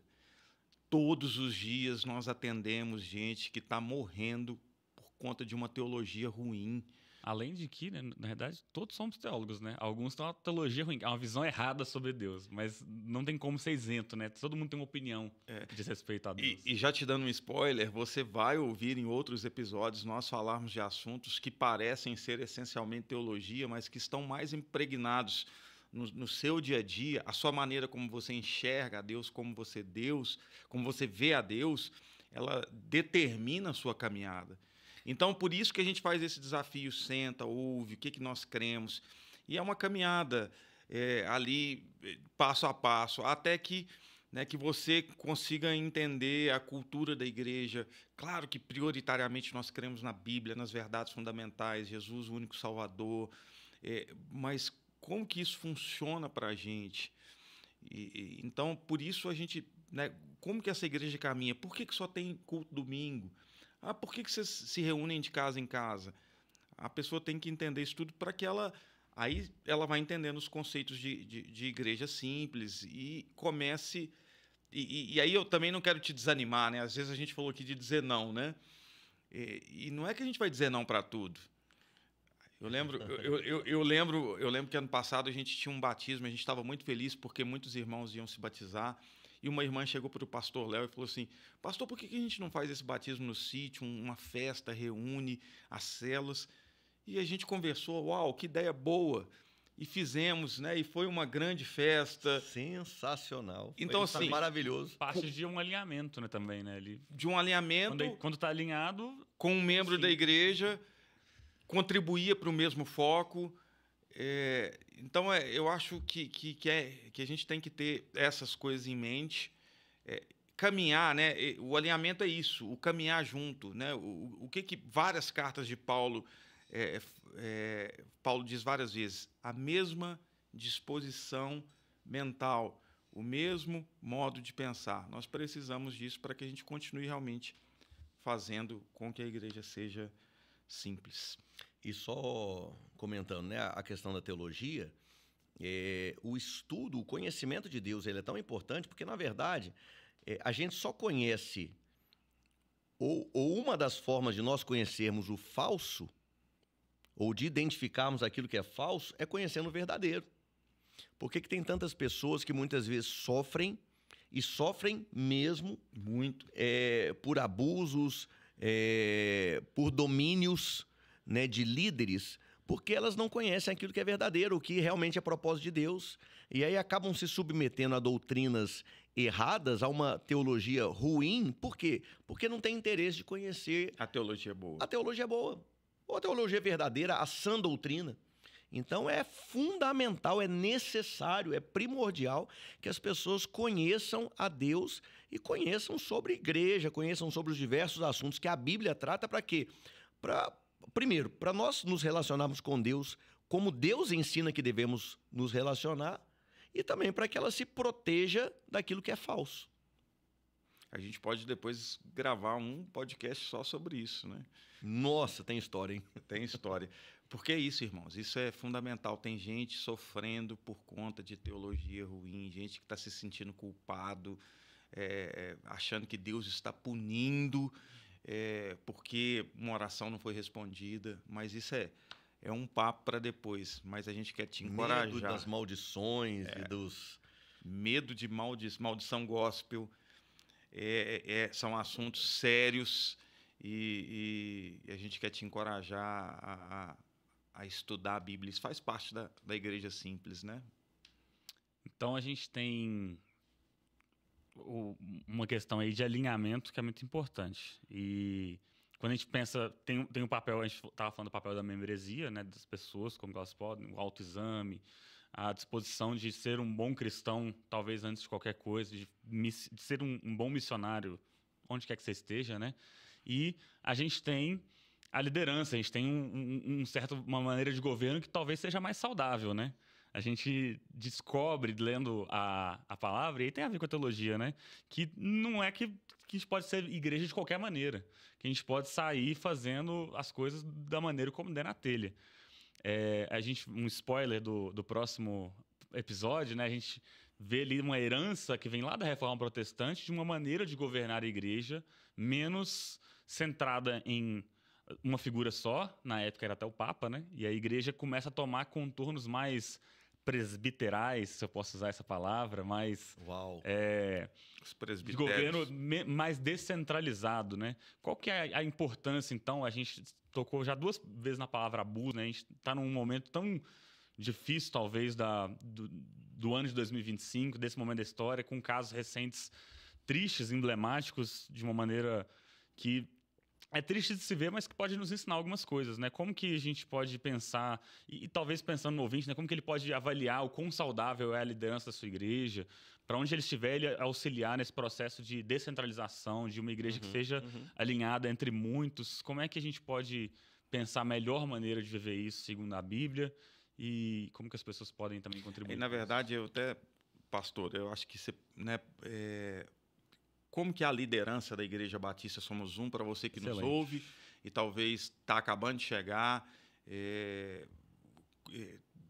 Todos os dias nós atendemos gente que está morrendo por conta de uma teologia ruim. Além de que, né, na verdade, todos somos teólogos, né? Alguns têm uma teologia ruim, uma visão errada sobre Deus, mas não tem como ser isento, né? Todo mundo tem uma opinião de respeito a Deus. E já te dando um spoiler, você vai ouvir em outros episódios nós falarmos de assuntos que parecem ser essencialmente teologia, mas que estão mais impregnados no seu dia a dia, a sua maneira como você enxerga a Deus, como você vê a Deus, ela determina a sua caminhada. Então, por isso que a gente faz esse desafio, senta, ouve, o que nós cremos. E é uma caminhada ali, passo a passo, até que você consiga entender a cultura da igreja. Claro que, prioritariamente, nós cremos na Bíblia, nas verdades fundamentais, Jesus, o único Salvador. Mas como que isso funciona para a gente? Então, por isso, a gente... Né, como que essa igreja caminha? Por que só tem culto domingo? Por que vocês se reúnem de casa em casa? A pessoa tem que entender isso tudo para que ela vai entendendo os conceitos de igreja simples e comece... E aí eu também não quero te desanimar, né? Às vezes a gente falou aqui de dizer não, né? E não é que a gente vai dizer não para tudo. Eu lembro que ano passado a gente tinha um batismo, a gente estava muito feliz porque muitos irmãos iam se batizar. E uma irmã chegou para o pastor Léo e falou assim, pastor, por que a gente não faz esse batismo no sítio, uma festa, reúne as células? E a gente conversou, uau, que ideia boa. e fizemos, né? E foi uma grande festa. Sensacional. Então, Foi assim, maravilhoso. Parte de um alinhamento, né, também, né? De um alinhamento Quando está alinhado, com um membro sim, da igreja, contribuía para o mesmo foco. Então, eu acho que a gente tem que ter essas coisas em mente. Caminhar, né? O alinhamento é isso, o caminhar junto, né? O que várias cartas de Paulo, Paulo diz várias vezes, a mesma disposição mental, o mesmo modo de pensar. Nós precisamos disso para que a gente continue realmente fazendo com que a igreja seja simples. E só comentando, né, a questão da teologia, o estudo, o conhecimento de Deus, ele é tão importante porque, na verdade, a gente só conhece, ou uma das formas de nós conhecermos o falso, ou de identificarmos aquilo que é falso, é conhecendo o verdadeiro. Por que tem tantas pessoas que muitas vezes sofrem, e sofrem mesmo, muito, por abusos, por domínios, né, de líderes, porque elas não conhecem aquilo que é verdadeiro, o que realmente é propósito de Deus. E aí acabam se submetendo a doutrinas erradas, a uma teologia ruim. Por quê? Porque não tem interesse de conhecer. A teologia é boa. A teologia é boa. Ou a teologia verdadeira, a sã doutrina. Então é fundamental, é necessário, é primordial que as pessoas conheçam a Deus e conheçam sobre igreja, conheçam sobre os diversos assuntos que a Bíblia trata. Para quê? Primeiro, para nós nos relacionarmos com Deus como Deus ensina que devemos nos relacionar, e também para que ela se proteja daquilo que é falso. A gente pode depois gravar um podcast só sobre isso, né? Nossa, tem história, hein? Tem história. Porque é isso, irmãos, isso é fundamental. Tem gente sofrendo por conta de teologia ruim, gente que está se sentindo culpado, achando que Deus está punindo porque uma oração não foi respondida. Mas isso é um papo para depois. Mas a gente quer te encorajar. Medo das maldições e dos... Medo de maldição gospel. São assuntos sérios e a gente quer te encorajar a estudar a Bíblia. Isso faz parte da igreja simples, né? Então a gente tem uma questão aí de alinhamento que é muito importante. E quando a gente pensa, tem um papel, a gente estava falando do papel da membresia, né, das pessoas, como elas podem, o autoexame, a disposição de ser um bom cristão, talvez antes de qualquer coisa, de ser um bom missionário, onde quer que você esteja, né? E a gente tem a liderança, a gente tem uma maneira de governo que talvez seja mais saudável, né? A gente descobre, lendo a palavra, e aí tem a ver com a teologia, né? Que não é que a gente pode ser igreja de qualquer maneira, que a gente pode sair fazendo as coisas da maneira como der na telha. Um spoiler do próximo episódio, né? A gente vê ali uma herança que vem lá da Reforma Protestante de uma maneira de governar a igreja menos centrada em uma figura só, na época era até o Papa, né? E a igreja começa a tomar contornos mais presbiterais, se eu posso usar essa palavra, mais... Uau! De governo mais descentralizado, né? Qual que é a importância, então? A gente tocou já 2 vezes na palavra abuso, né? A gente está num momento tão difícil, talvez, do ano de 2025, desse momento da história, com casos recentes tristes, emblemáticos, de uma maneira que é triste de se ver, mas que pode nos ensinar algumas coisas, né? Como que a gente pode pensar, e talvez pensando no ouvinte, né? Como que ele pode avaliar o quão saudável é a liderança da sua igreja, para onde ele estiver, ele auxiliar nesse processo de descentralização, de uma igreja que seja alinhada entre muitos. Como é que a gente pode pensar a melhor maneira de viver isso, segundo a Bíblia, e como que as pessoas podem também contribuir? Na verdade, pastor, eu acho que você... né, como que a liderança da Igreja Batista Somos Um, para você que Excelente. nos ouve e talvez está acabando de chegar,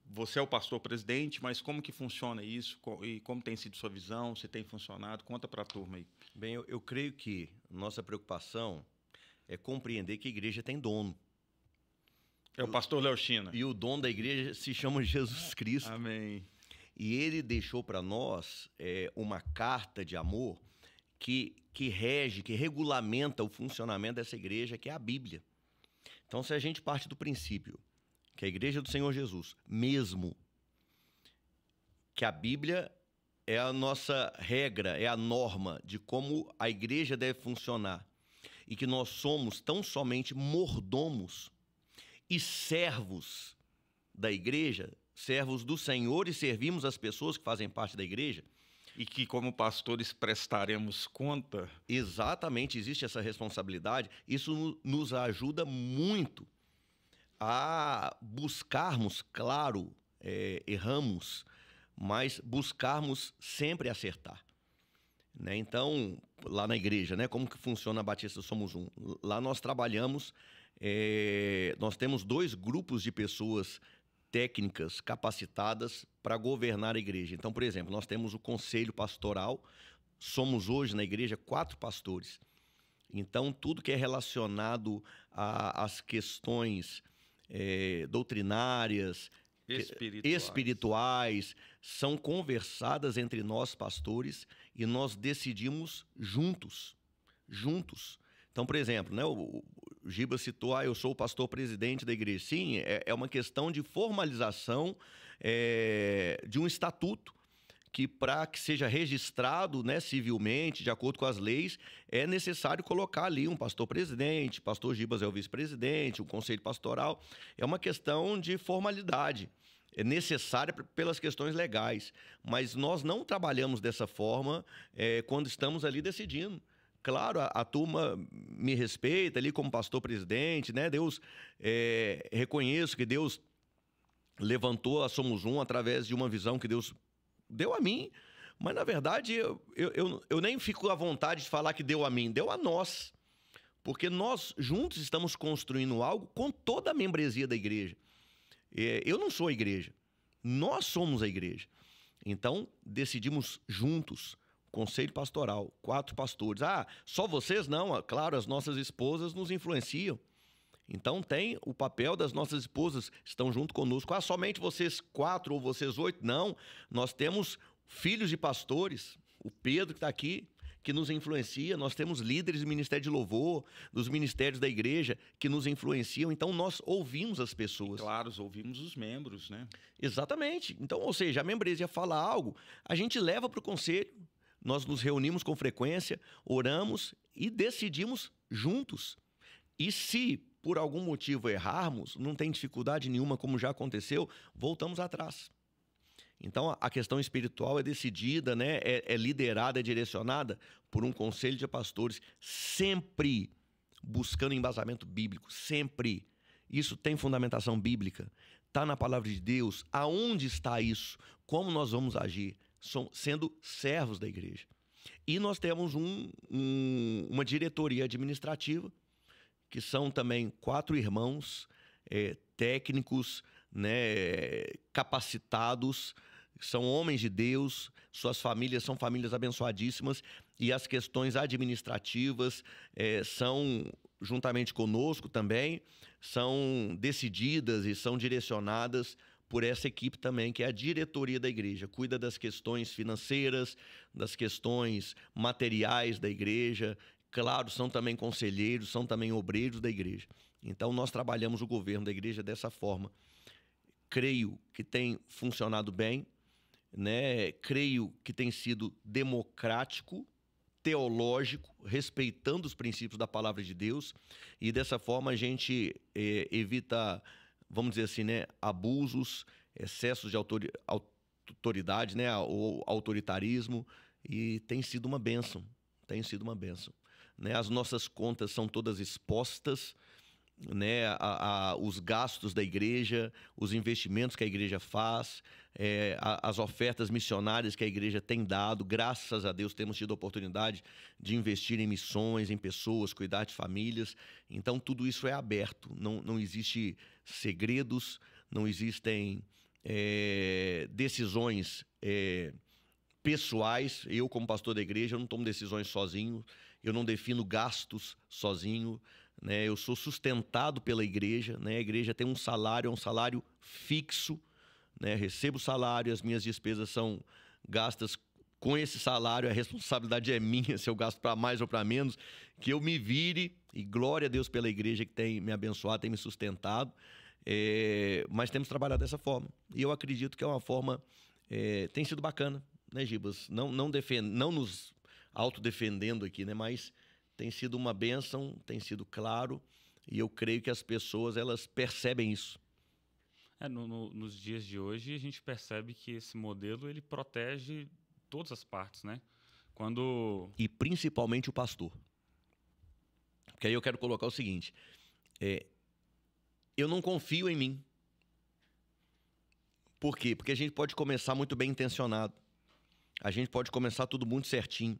você é o pastor presidente, mas como que funciona isso e como tem sido sua visão, se tem funcionado? Conta para a turma aí. Bem, eu creio que nossa preocupação é compreender que a igreja tem dono. É o pastor Léo China. E o dono da igreja se chama Jesus Cristo. Amém. E ele deixou para nós uma carta de amor que rege, que regulamenta o funcionamento dessa igreja, que é a Bíblia. Então, se a gente parte do princípio que a igreja do Senhor Jesus, mesmo que a Bíblia é a nossa regra, é a norma de como a igreja deve funcionar. E que nós somos tão somente mordomos e servos da igreja, servos do Senhor, e servimos as pessoas que fazem parte da igreja. E que, como pastores, prestaremos conta. Exatamente, existe essa responsabilidade. Isso nos ajuda muito a buscarmos, claro, erramos, mas buscarmos sempre acertar. Né? Então, lá na igreja, né? Como que funciona a Batista Somos Um? Lá nós trabalhamos, nós temos 2 grupos de pessoas técnicas capacitadas para governar a igreja. Então, por exemplo, nós temos o conselho pastoral, somos hoje na igreja 4 pastores. Então, tudo que é relacionado às questões doutrinárias, espirituais, são conversadas entre nós pastores e nós decidimos juntos. Então, por exemplo, né, o Giba citou, eu sou o pastor presidente da igreja. Sim, é uma questão de formalização de um estatuto que, para que seja registrado, né, civilmente, de acordo com as leis, é necessário colocar ali um pastor presidente, pastor Gibas é o vice-presidente, um conselho pastoral. É uma questão de formalidade, é necessária pelas questões legais, mas nós não trabalhamos dessa forma quando estamos ali decidindo. Claro, a turma me respeita ali como pastor presidente, né? Deus, reconheço que Deus levantou a Somos Um através de uma visão que Deus deu a mim, mas na verdade eu nem fico à vontade de falar que deu a mim, deu a nós, porque nós juntos estamos construindo algo com toda a membresia da igreja. Eu não sou a igreja, nós somos a igreja. Então decidimos juntos, conselho pastoral, 4 pastores. Só vocês não? Claro, as nossas esposas nos influenciam. Então tem o papel das nossas esposas, estão junto conosco. Somente vocês 4 ou vocês 8? Não, nós temos filhos de pastores, o Pedro que está aqui, que nos influencia. Nós temos líderes do Ministério de Louvor, dos ministérios da igreja, que nos influenciam. Então nós ouvimos as pessoas. E, claro, ouvimos os membros, né? Exatamente. Então, ou seja, a membresia fala algo, a gente leva para o conselho, nós nos reunimos com frequência, oramos e decidimos juntos. E se por algum motivo errarmos, não tem dificuldade nenhuma, como já aconteceu, voltamos atrás. Então, a questão espiritual é decidida, né? É liderada, é direcionada por um conselho de pastores, sempre buscando embasamento bíblico, sempre. Isso tem fundamentação bíblica, está na palavra de Deus. Aonde está isso? Como nós vamos agir? Sendo servos da igreja. E nós temos uma diretoria administrativa, que são também 4 irmãos técnicos, né, capacitados, são homens de Deus, suas famílias são famílias abençoadíssimas, e as questões administrativas são, juntamente conosco também, são decididas e são direcionadas por essa equipe também, que é a diretoria da igreja. Cuida das questões financeiras, das questões materiais da igreja. Claro, são também conselheiros, são também obreiros da igreja. Então, nós trabalhamos o governo da igreja dessa forma. Creio que tem funcionado bem, né? Creio que tem sido democrático, teológico, respeitando os princípios da palavra de Deus, e dessa forma a gente evita, vamos dizer assim, né, abusos, excessos de autoridade, né, ou autoritarismo, e tem sido uma bênção, né? As nossas contas são todas expostas, né? Os gastos da igreja, os investimentos que a igreja faz, as ofertas missionárias que a igreja tem dado. Graças a Deus temos tido a oportunidade de investir em missões, em pessoas, cuidar de famílias. Então tudo isso é aberto, não existe segredos, não existem decisões pessoais. Eu, como pastor da igreja, eu não tomo decisões sozinho, eu não defino gastos sozinho, né? Eu sou sustentado pela igreja, né? A igreja tem um salário, é um salário fixo, né? Recebo salário, as minhas despesas são gastas com esse salário, a responsabilidade é minha, se eu gasto para mais ou para menos, que eu me vire, e glória a Deus pela igreja que tem me abençoado, tem me sustentado, mas temos trabalhado dessa forma, e eu acredito que é uma forma tem sido bacana, né, Gibas? Não nos autodefendendo aqui, né? Mas tem sido uma bênção, tem sido claro, e eu creio que as pessoas, elas percebem isso. Nos dias de hoje, a gente percebe que esse modelo, ele protege todas as partes, né? E principalmente o pastor. Porque aí eu quero colocar o seguinte, eu não confio em mim. Por quê? Porque a gente pode começar muito bem intencionado. A gente pode começar tudo muito certinho.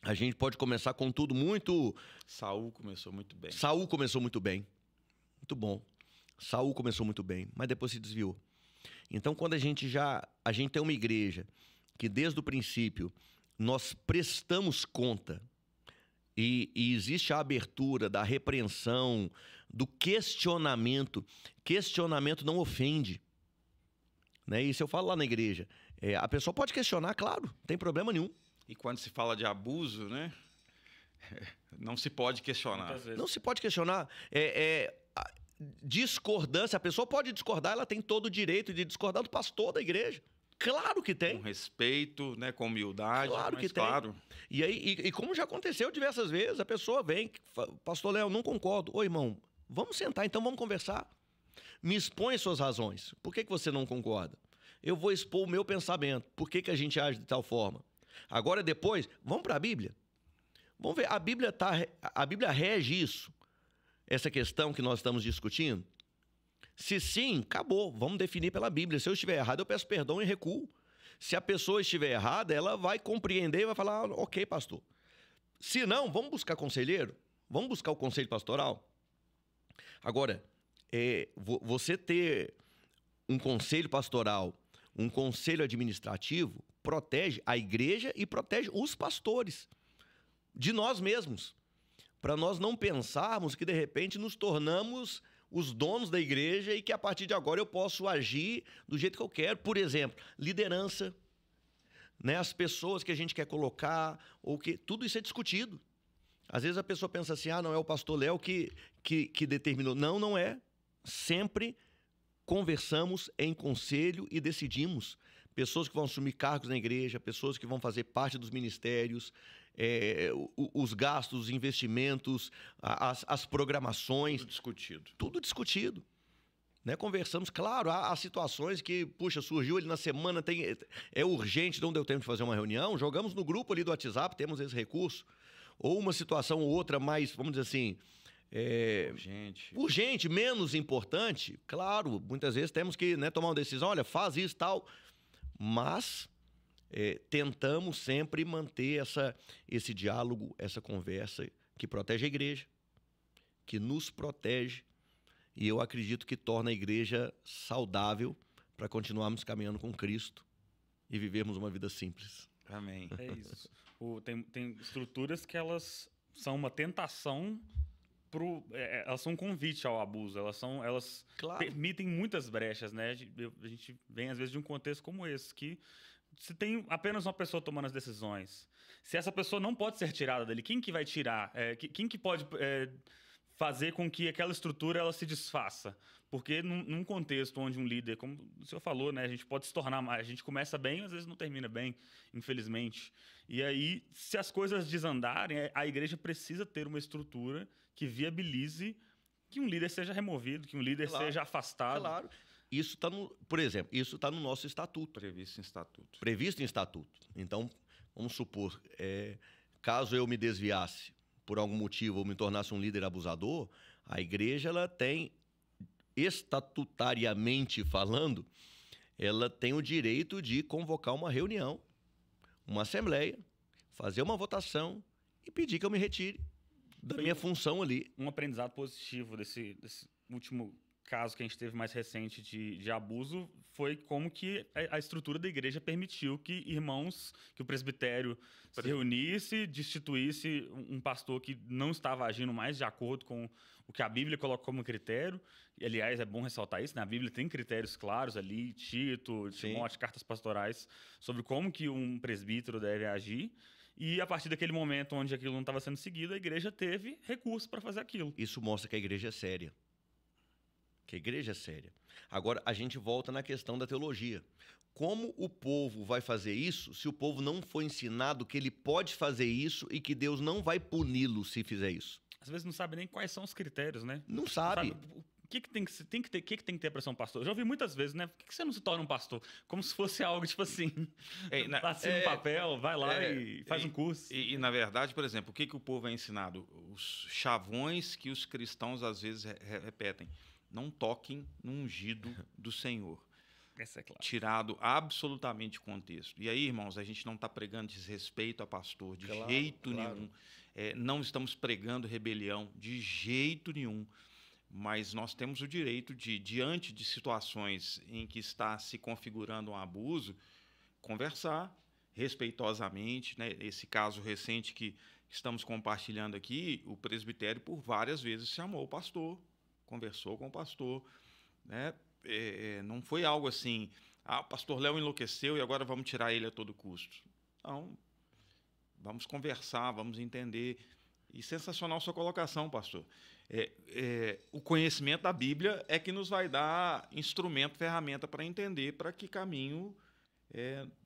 A gente pode começar com tudo muito... Saul começou muito bem. Saul começou muito bem. Muito bom. Saul começou muito bem, mas depois se desviou. Então, quando a gente tem uma igreja que desde o princípio nós prestamos conta e existe a abertura da repreensão, do questionamento. Questionamento não ofende. Né? E se eu falo lá na igreja, a pessoa pode questionar, claro, não tem problema nenhum. E quando se fala de abuso, né? Não se pode questionar. Não se pode questionar. Discordância, a pessoa pode discordar, ela tem todo o direito de discordar do pastor da igreja. Claro que tem. Com respeito, né? Com humildade. Claro que tem. Claro. E aí, como já aconteceu diversas vezes, a pessoa vem, pastor Léo, não concordo. Ô, irmão, vamos sentar, então vamos conversar. Me expõe suas razões. Por que você não concorda? Eu vou expor o meu pensamento. Por que a gente age de tal forma? Agora, depois, vamos para a Bíblia. Vamos ver, a Bíblia rege isso. Essa questão que nós estamos discutindo. Se sim, acabou. Vamos definir pela Bíblia. Se eu estiver errado, eu peço perdão e recuo. Se a pessoa estiver errada, ela vai compreender e vai falar, ok, pastor. Se não, vamos buscar conselheiro? Vamos buscar o conselho pastoral? Agora, você ter um conselho pastoral, um conselho administrativo, protege a igreja e protege os pastores de nós mesmos. Para nós não pensarmos que, de repente, nos tornamos os donos da igreja e que, a partir de agora, eu posso agir do jeito que eu quero. Por exemplo, liderança, né? As pessoas que a gente quer colocar, ou que tudo isso é discutido. Às vezes a pessoa pensa assim, não é o pastor Léo que determinou. Não, não é. Sempre conversamos em conselho e decidimos. Pessoas que vão assumir cargos na igreja, pessoas que vão fazer parte dos ministérios, os gastos, os investimentos, as programações. Tudo discutido. Tudo discutido. Né? Conversamos, claro, há situações que, surgiu ali na semana, é urgente, não deu tempo de fazer uma reunião, jogamos no grupo ali do WhatsApp, temos esse recurso. Ou uma situação ou outra mais, vamos dizer assim... urgente, menos importante, claro, muitas vezes temos que, né, tomar uma decisão, olha, faz isso e tal, mas tentamos sempre manter esse diálogo, essa conversa que protege a igreja, que nos protege, e eu acredito que torna a igreja saudável para continuarmos caminhando com Cristo e vivermos uma vida simples. Amém. É isso. Tem estruturas que elas são uma tentação, elas são um convite ao abuso, elas claro. Permitem muitas brechas, né? A gente vem, às vezes, de um contexto como esse, que se tem apenas uma pessoa tomando as decisões, se essa pessoa não pode ser tirada dali, quem que vai tirar? Quem que pode fazer com que aquela estrutura ela se desfaça? Porque num contexto onde um líder, como o senhor falou, né, a gente pode se tornar mais, a gente começa bem, às vezes não termina bem, infelizmente. E aí, se as coisas desandarem, a igreja precisa ter uma estrutura que viabilize que um líder seja removido, que um líder seja afastado. Claro. Isso está por exemplo, isso está no nosso estatuto. Previsto em estatuto. Previsto em estatuto. Então, vamos supor, caso eu me desviasse por algum motivo ou me tornasse um líder abusador, a igreja ela tem, estatutariamente falando, ela tem o direito de convocar uma reunião, uma assembleia, fazer uma votação e pedir que eu me retire da minha função ali. Um aprendizado positivo desse último caso que a gente teve mais recente de abuso foi como que a estrutura da igreja permitiu que o presbitério se reunisse, destituísse um pastor que não estava agindo mais de acordo com o que a Bíblia coloca como critério. E, aliás, é bom ressaltar isso, né? A Bíblia tem critérios claros ali, Tito, Timóteo, cartas pastorais, sobre como que um presbítero deve agir. E a partir daquele momento onde aquilo não estava sendo seguido, a igreja teve recurso para fazer aquilo. Isso mostra que a igreja é séria. que a igreja é séria. Agora, a gente volta na questão da teologia. Como o povo vai fazer isso se o povo não foi ensinado que ele pode fazer isso e que Deus não vai puni-lo se fizer isso? Às vezes não sabe nem quais são os critérios, né? Não sabe. O que tem que ter para ser um pastor? Eu já ouvi muitas vezes, né? Por que você não se torna um pastor? Como se fosse algo tipo assim, assina um papel, vai lá e faz um curso. E, na verdade, por exemplo, o que o povo é ensinado? Os chavões que os cristãos às vezes repetem. Não toquem no ungido do Senhor. Essa é clara. Tirado absolutamente contexto. E aí, irmãos, a gente não está pregando desrespeito a pastor de jeito nenhum. Não estamos pregando rebelião de jeito nenhum. Mas nós temos o direito de, diante de situações em que está se configurando um abuso, conversar respeitosamente, né? Esse caso recente que estamos compartilhando aqui, o presbitério por várias vezes chamou o pastor, conversou com o pastor, né? Não foi algo assim, o pastor Léo enlouqueceu e agora vamos tirar ele a todo custo. Não, vamos conversar, vamos entender. E sensacional sua colocação, pastor. O conhecimento da Bíblia é que nos vai dar instrumento, ferramenta para entender para que caminho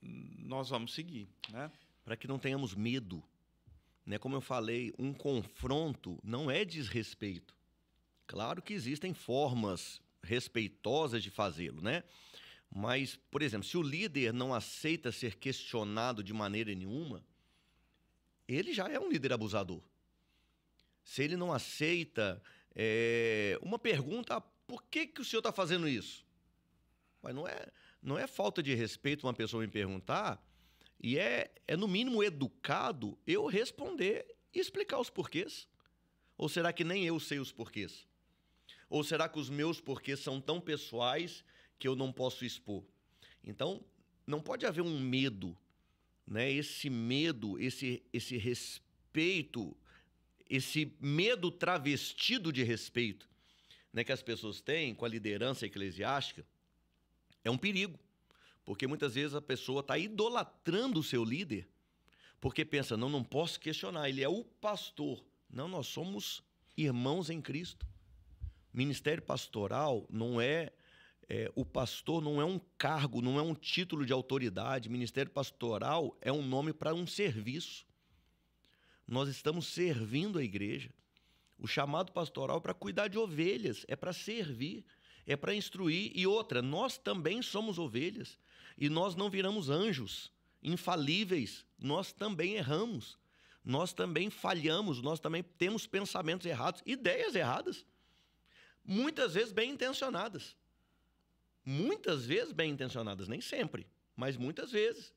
nós vamos seguir, né? Para que não tenhamos medo. Né? Como eu falei, um confronto não é desrespeito. Claro que existem formas respeitosas de fazê-lo, né? Mas, por exemplo, se o líder não aceita ser questionado de maneira nenhuma, ele já é um líder abusador. Se ele não aceita uma pergunta, por que o senhor está fazendo isso? Mas não é falta de respeito uma pessoa me perguntar, e é no mínimo educado eu responder e explicar os porquês. Ou será que nem eu sei os porquês? Ou será que os meus porquês são tão pessoais que eu não posso expor? Então, não pode haver um medo, né? Esse medo, esse respeito, esse medo travestido de respeito, né, que as pessoas têm com a liderança eclesiástica, é um perigo. Porque muitas vezes a pessoa está idolatrando o seu líder, porque pensa, não posso questionar, ele é o pastor. Não, nós somos irmãos em Cristo. Ministério pastoral não o pastor não é um cargo, não é um título de autoridade. Ministério pastoral é um nome para um serviço. Nós estamos servindo a igreja. O chamado pastoral é para cuidar de ovelhas, é para servir, é para instruir. E outra, nós também somos ovelhas e nós não viramos anjos infalíveis. Nós também erramos, nós também falhamos, nós também temos pensamentos errados, ideias erradas. Muitas vezes bem intencionadas. Muitas vezes bem intencionadas, nem sempre, mas muitas vezes.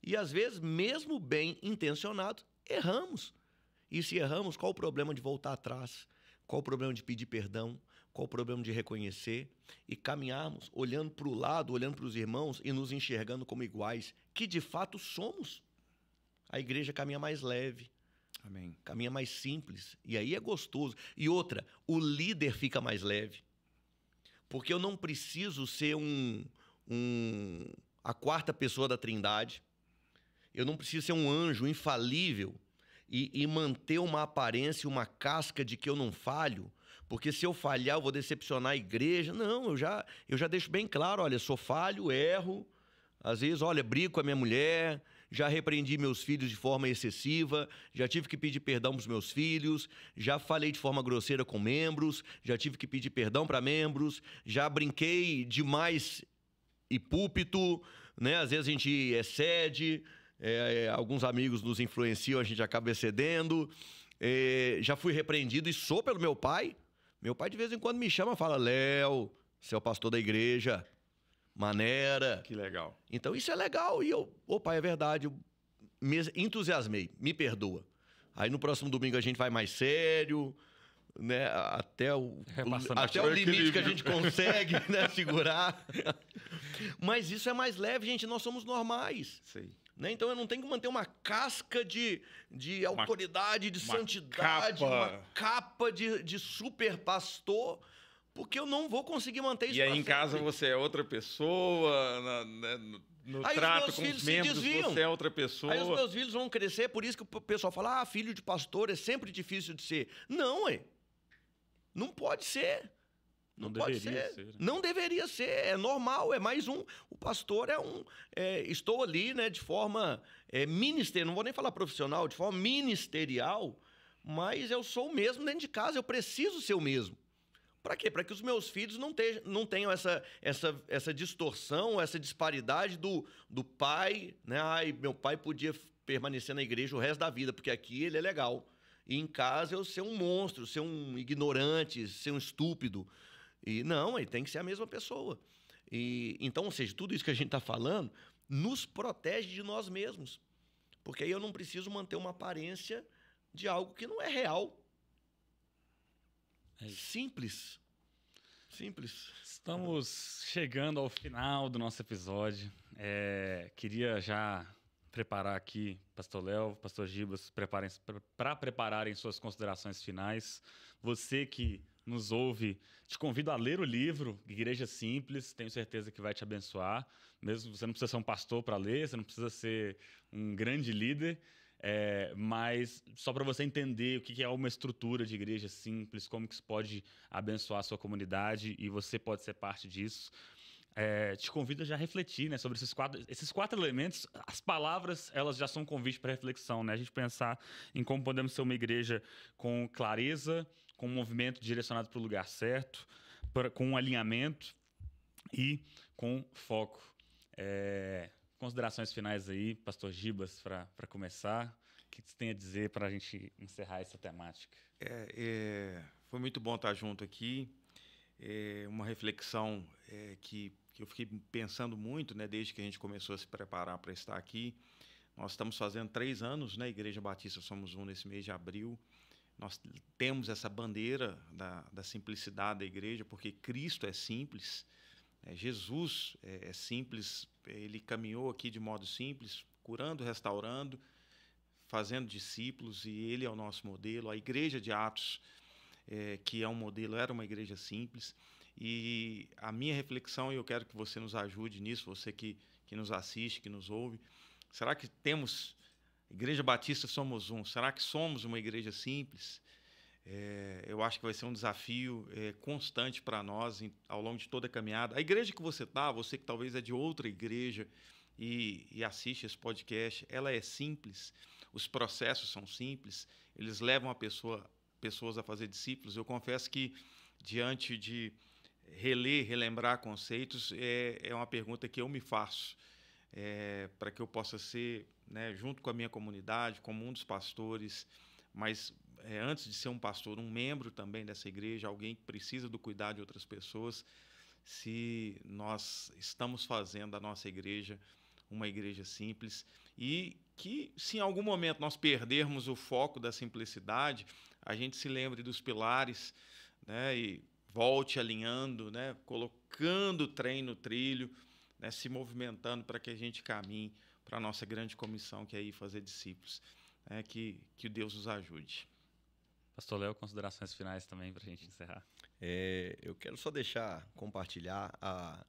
E às vezes, mesmo bem intencionado, erramos. E se erramos, qual o problema de voltar atrás? Qual o problema de pedir perdão? Qual o problema de reconhecer? E caminharmos, olhando para o lado, olhando para os irmãos e nos enxergando como iguais, que de fato somos. A igreja caminha mais leve. Amém. Caminha mais simples. E aí é gostoso. E outra, o líder fica mais leve. Porque eu não preciso ser a quarta pessoa da Trindade. Eu não preciso ser um anjo infalível e manter uma aparência, uma casca de que eu não falho. Porque se eu falhar, eu vou decepcionar a igreja. Não, eu já deixo bem claro, olha, sou falho, erro. Às vezes, olha, brigo com a minha mulher, já repreendi meus filhos de forma excessiva, já tive que pedir perdão para os meus filhos, já falei de forma grosseira com membros, já tive que pedir perdão para membros, já brinquei demais em púlpito, né? Às vezes a gente excede, alguns amigos nos influenciam, a gente acaba excedendo. Já fui repreendido e sou pelo meu pai. Meu pai de vez em quando me chama e fala, Léo, você é o pastor da igreja. Maneira. Que legal. Então isso é legal. E pai, é verdade, eu me entusiasmei, me perdoa. Aí no próximo domingo a gente vai mais sério, né? Até o limite que a gente consegue, né? Segurar. Mas isso é mais leve, gente, nós somos normais. Sei. Né? Então eu não tenho que manter uma casca de autoridade, de santidade, uma capa de super pastor, porque eu não vou conseguir manter isso. E aí em casa você é outra pessoa, no trato com os membros você é outra pessoa. Aí os meus filhos vão crescer, por isso que o pessoal fala, filho de pastor é sempre difícil de ser. Não, não pode ser. Não pode deveria ser. ser, né? Não deveria ser. É normal, é mais um. O pastor estou ali, né, de forma ministerial, não vou nem falar profissional, de forma ministerial, mas eu sou o mesmo dentro de casa, eu preciso ser o mesmo. Para quê? Para que os meus filhos não tenham essa distorção, essa disparidade do pai, né? Ai, meu pai podia permanecer na igreja o resto da vida, porque aqui ele é legal. E em casa eu ser um monstro, ser um ignorante, ser um estúpido. E não, ele tem que ser a mesma pessoa. E então, ou seja, tudo isso que a gente está falando nos protege de nós mesmos. Porque aí eu não preciso manter uma aparência de algo que não é real. Simples. Simples. Estamos chegando ao final do nosso episódio. Queria já preparar aqui, Pastor Léo, Pastor Gibas, para prepararem suas considerações finais. Você que nos ouve, te convido a ler o livro Igreja Simples, tenho certeza que vai te abençoar. Mesmo você não precisa ser um pastor para ler, você não precisa ser um grande líder, mas só para você entender o que é uma estrutura de igreja simples, como que isso pode abençoar a sua comunidade e você pode ser parte disso. Te convido a já refletir, né, sobre esses quatro elementos. As palavras, elas já são um convite para reflexão, né? A gente pensar em como podemos ser uma igreja com clareza, com um movimento direcionado para o lugar certo, com um alinhamento e com foco. Considerações finais aí, Pastor Gibas, para começar. O que você tem a dizer para a gente encerrar essa temática? Foi muito bom estar junto aqui. Uma reflexão que eu fiquei pensando muito, né, desde que a gente começou a se preparar para estar aqui. Nós estamos fazendo 3 anos, né, Igreja Batista Somos Um, nesse mês de abril. Nós temos essa bandeira da simplicidade da igreja, porque Cristo é simples, Jesus é simples, ele caminhou aqui de modo simples, curando, restaurando, fazendo discípulos, e ele é o nosso modelo. A igreja de Atos, que é um modelo, era uma igreja simples. E a minha reflexão, e eu quero que você nos ajude nisso, você que nos assiste, que nos ouve, será que temos... Igreja Batista Somos Um, será que somos uma igreja simples? Eu acho que vai ser um desafio constante para nós ao longo de toda a caminhada. A igreja que você está, você que talvez é de outra igreja e assiste esse podcast, ela é simples, os processos são simples, eles levam pessoas a fazer discípulos. Eu confesso que, diante de relembrar conceitos, é uma pergunta que eu me faço, para que eu possa ser, né, junto com a minha comunidade, como um dos pastores, mas antes de ser um pastor, um membro também dessa igreja, alguém que precisa do cuidado de outras pessoas, se nós estamos fazendo da nossa igreja uma igreja simples, e que, se em algum momento nós perdermos o foco da simplicidade, a gente se lembre dos pilares, né, e volte alinhando, né, colocando o trem no trilho, né, se movimentando para que a gente caminhe para a nossa grande comissão, que é ir fazer discípulos. Que Deus nos ajude. Pastor Léo, considerações finais também para a gente encerrar. Eu quero só compartilhar a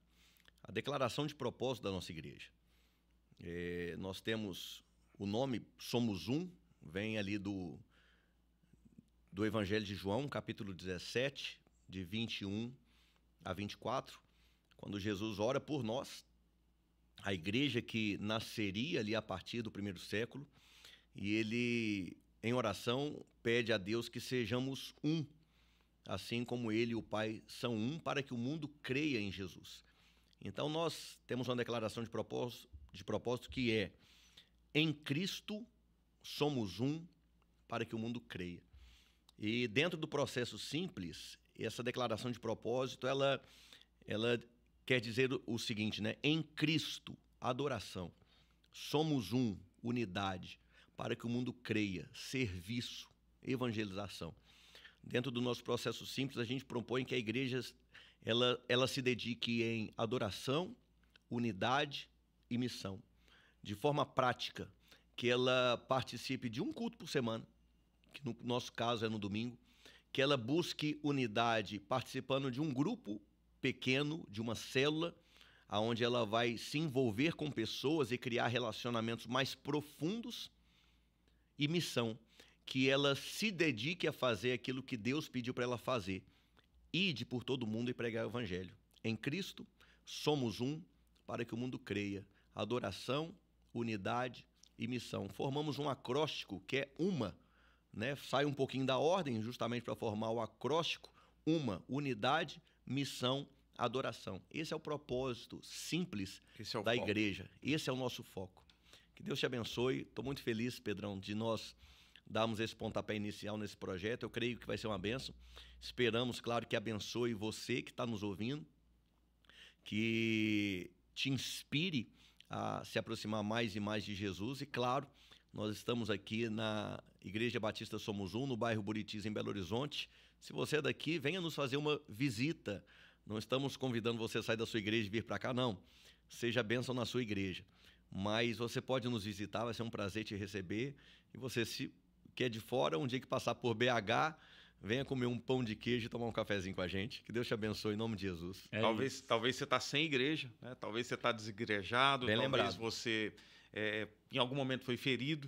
declaração de propósito da nossa igreja. Nós temos o nome Somos Um, vem ali do Evangelho de João, capítulo 17, de 21 a 24, quando Jesus ora por nós, a igreja que nasceria ali a partir do primeiro século, e ele, em oração, pede a Deus que sejamos um, assim como ele e o Pai são um, para que o mundo creia em Jesus. Então nós temos uma declaração de propósito que é: em Cristo somos um, para que o mundo creia. E dentro do processo simples, essa declaração de propósito, ela quer dizer o seguinte, né? Em Cristo, adoração. Somos um, unidade, para que o mundo creia, serviço, evangelização. Dentro do nosso processo simples, a gente propõe que a igreja ela se dedique em adoração, unidade e missão. De forma prática, que ela participe de um culto por semana, que no nosso caso é no domingo, que ela busque unidade participando de um grupo pequeno, de uma célula, onde ela vai se envolver com pessoas e criar relacionamentos mais profundos, e missão, que ela se dedique a fazer aquilo que Deus pediu para ela fazer, ide por todo mundo e pregar o evangelho. Em Cristo, somos um para que o mundo creia. Adoração, unidade e missão. Formamos um acróstico que é uma, né? Sai um pouquinho da ordem justamente para formar o acróstico, uma, unidade, missão, adoração. Esse é o propósito simples da igreja. Esse é o nosso foco. Que Deus te abençoe. Estou muito feliz, Pedrão, de nós darmos esse pontapé inicial nesse projeto. Eu creio que vai ser uma bênção. Esperamos, claro, que abençoe você que está nos ouvindo, que te inspire a se aproximar mais e mais de Jesus. E, claro, nós estamos aqui na Igreja Batista Somos Um, no bairro Buritis, em Belo Horizonte. Se você é daqui, venha nos fazer uma visita. Não estamos convidando você a sair da sua igreja e vir para cá, não. Seja bênção na sua igreja. Mas você pode nos visitar, vai ser um prazer te receber. E você, se quer de fora, um dia que passar por BH, venha comer um pão de queijo e tomar um cafezinho com a gente. Que Deus te abençoe em nome de Jesus. Talvez você está sem igreja, né? Talvez você está desigrejado, Bem talvez lembrado. você em algum momento foi ferido.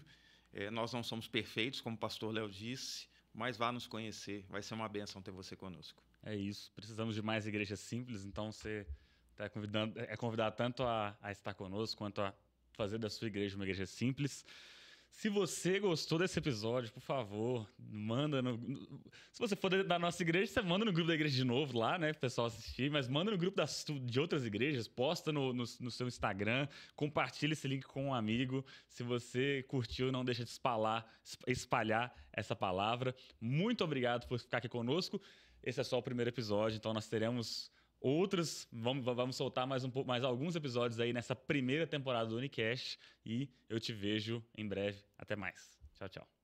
Nós não somos perfeitos, como o pastor Léo disse, mas vá nos conhecer. Vai ser uma bênção ter você conosco. É isso. Precisamos de mais igrejas simples, então você é convidado tanto a estar conosco quanto a fazer da sua igreja uma igreja simples. Se você gostou desse episódio, por favor, manda se você for da nossa igreja, você manda no grupo da igreja de novo lá, né, pro pessoal assistir, mas manda no grupo de outras igrejas, posta no seu Instagram, compartilha esse link com um amigo. Se você curtiu, não deixa de espalhar essa palavra. Muito obrigado por ficar aqui conosco. Esse é só o primeiro episódio, então nós teremos outros, vamos soltar mais alguns episódios aí nessa primeira temporada do Unicast e eu te vejo em breve. Até mais. Tchau, tchau.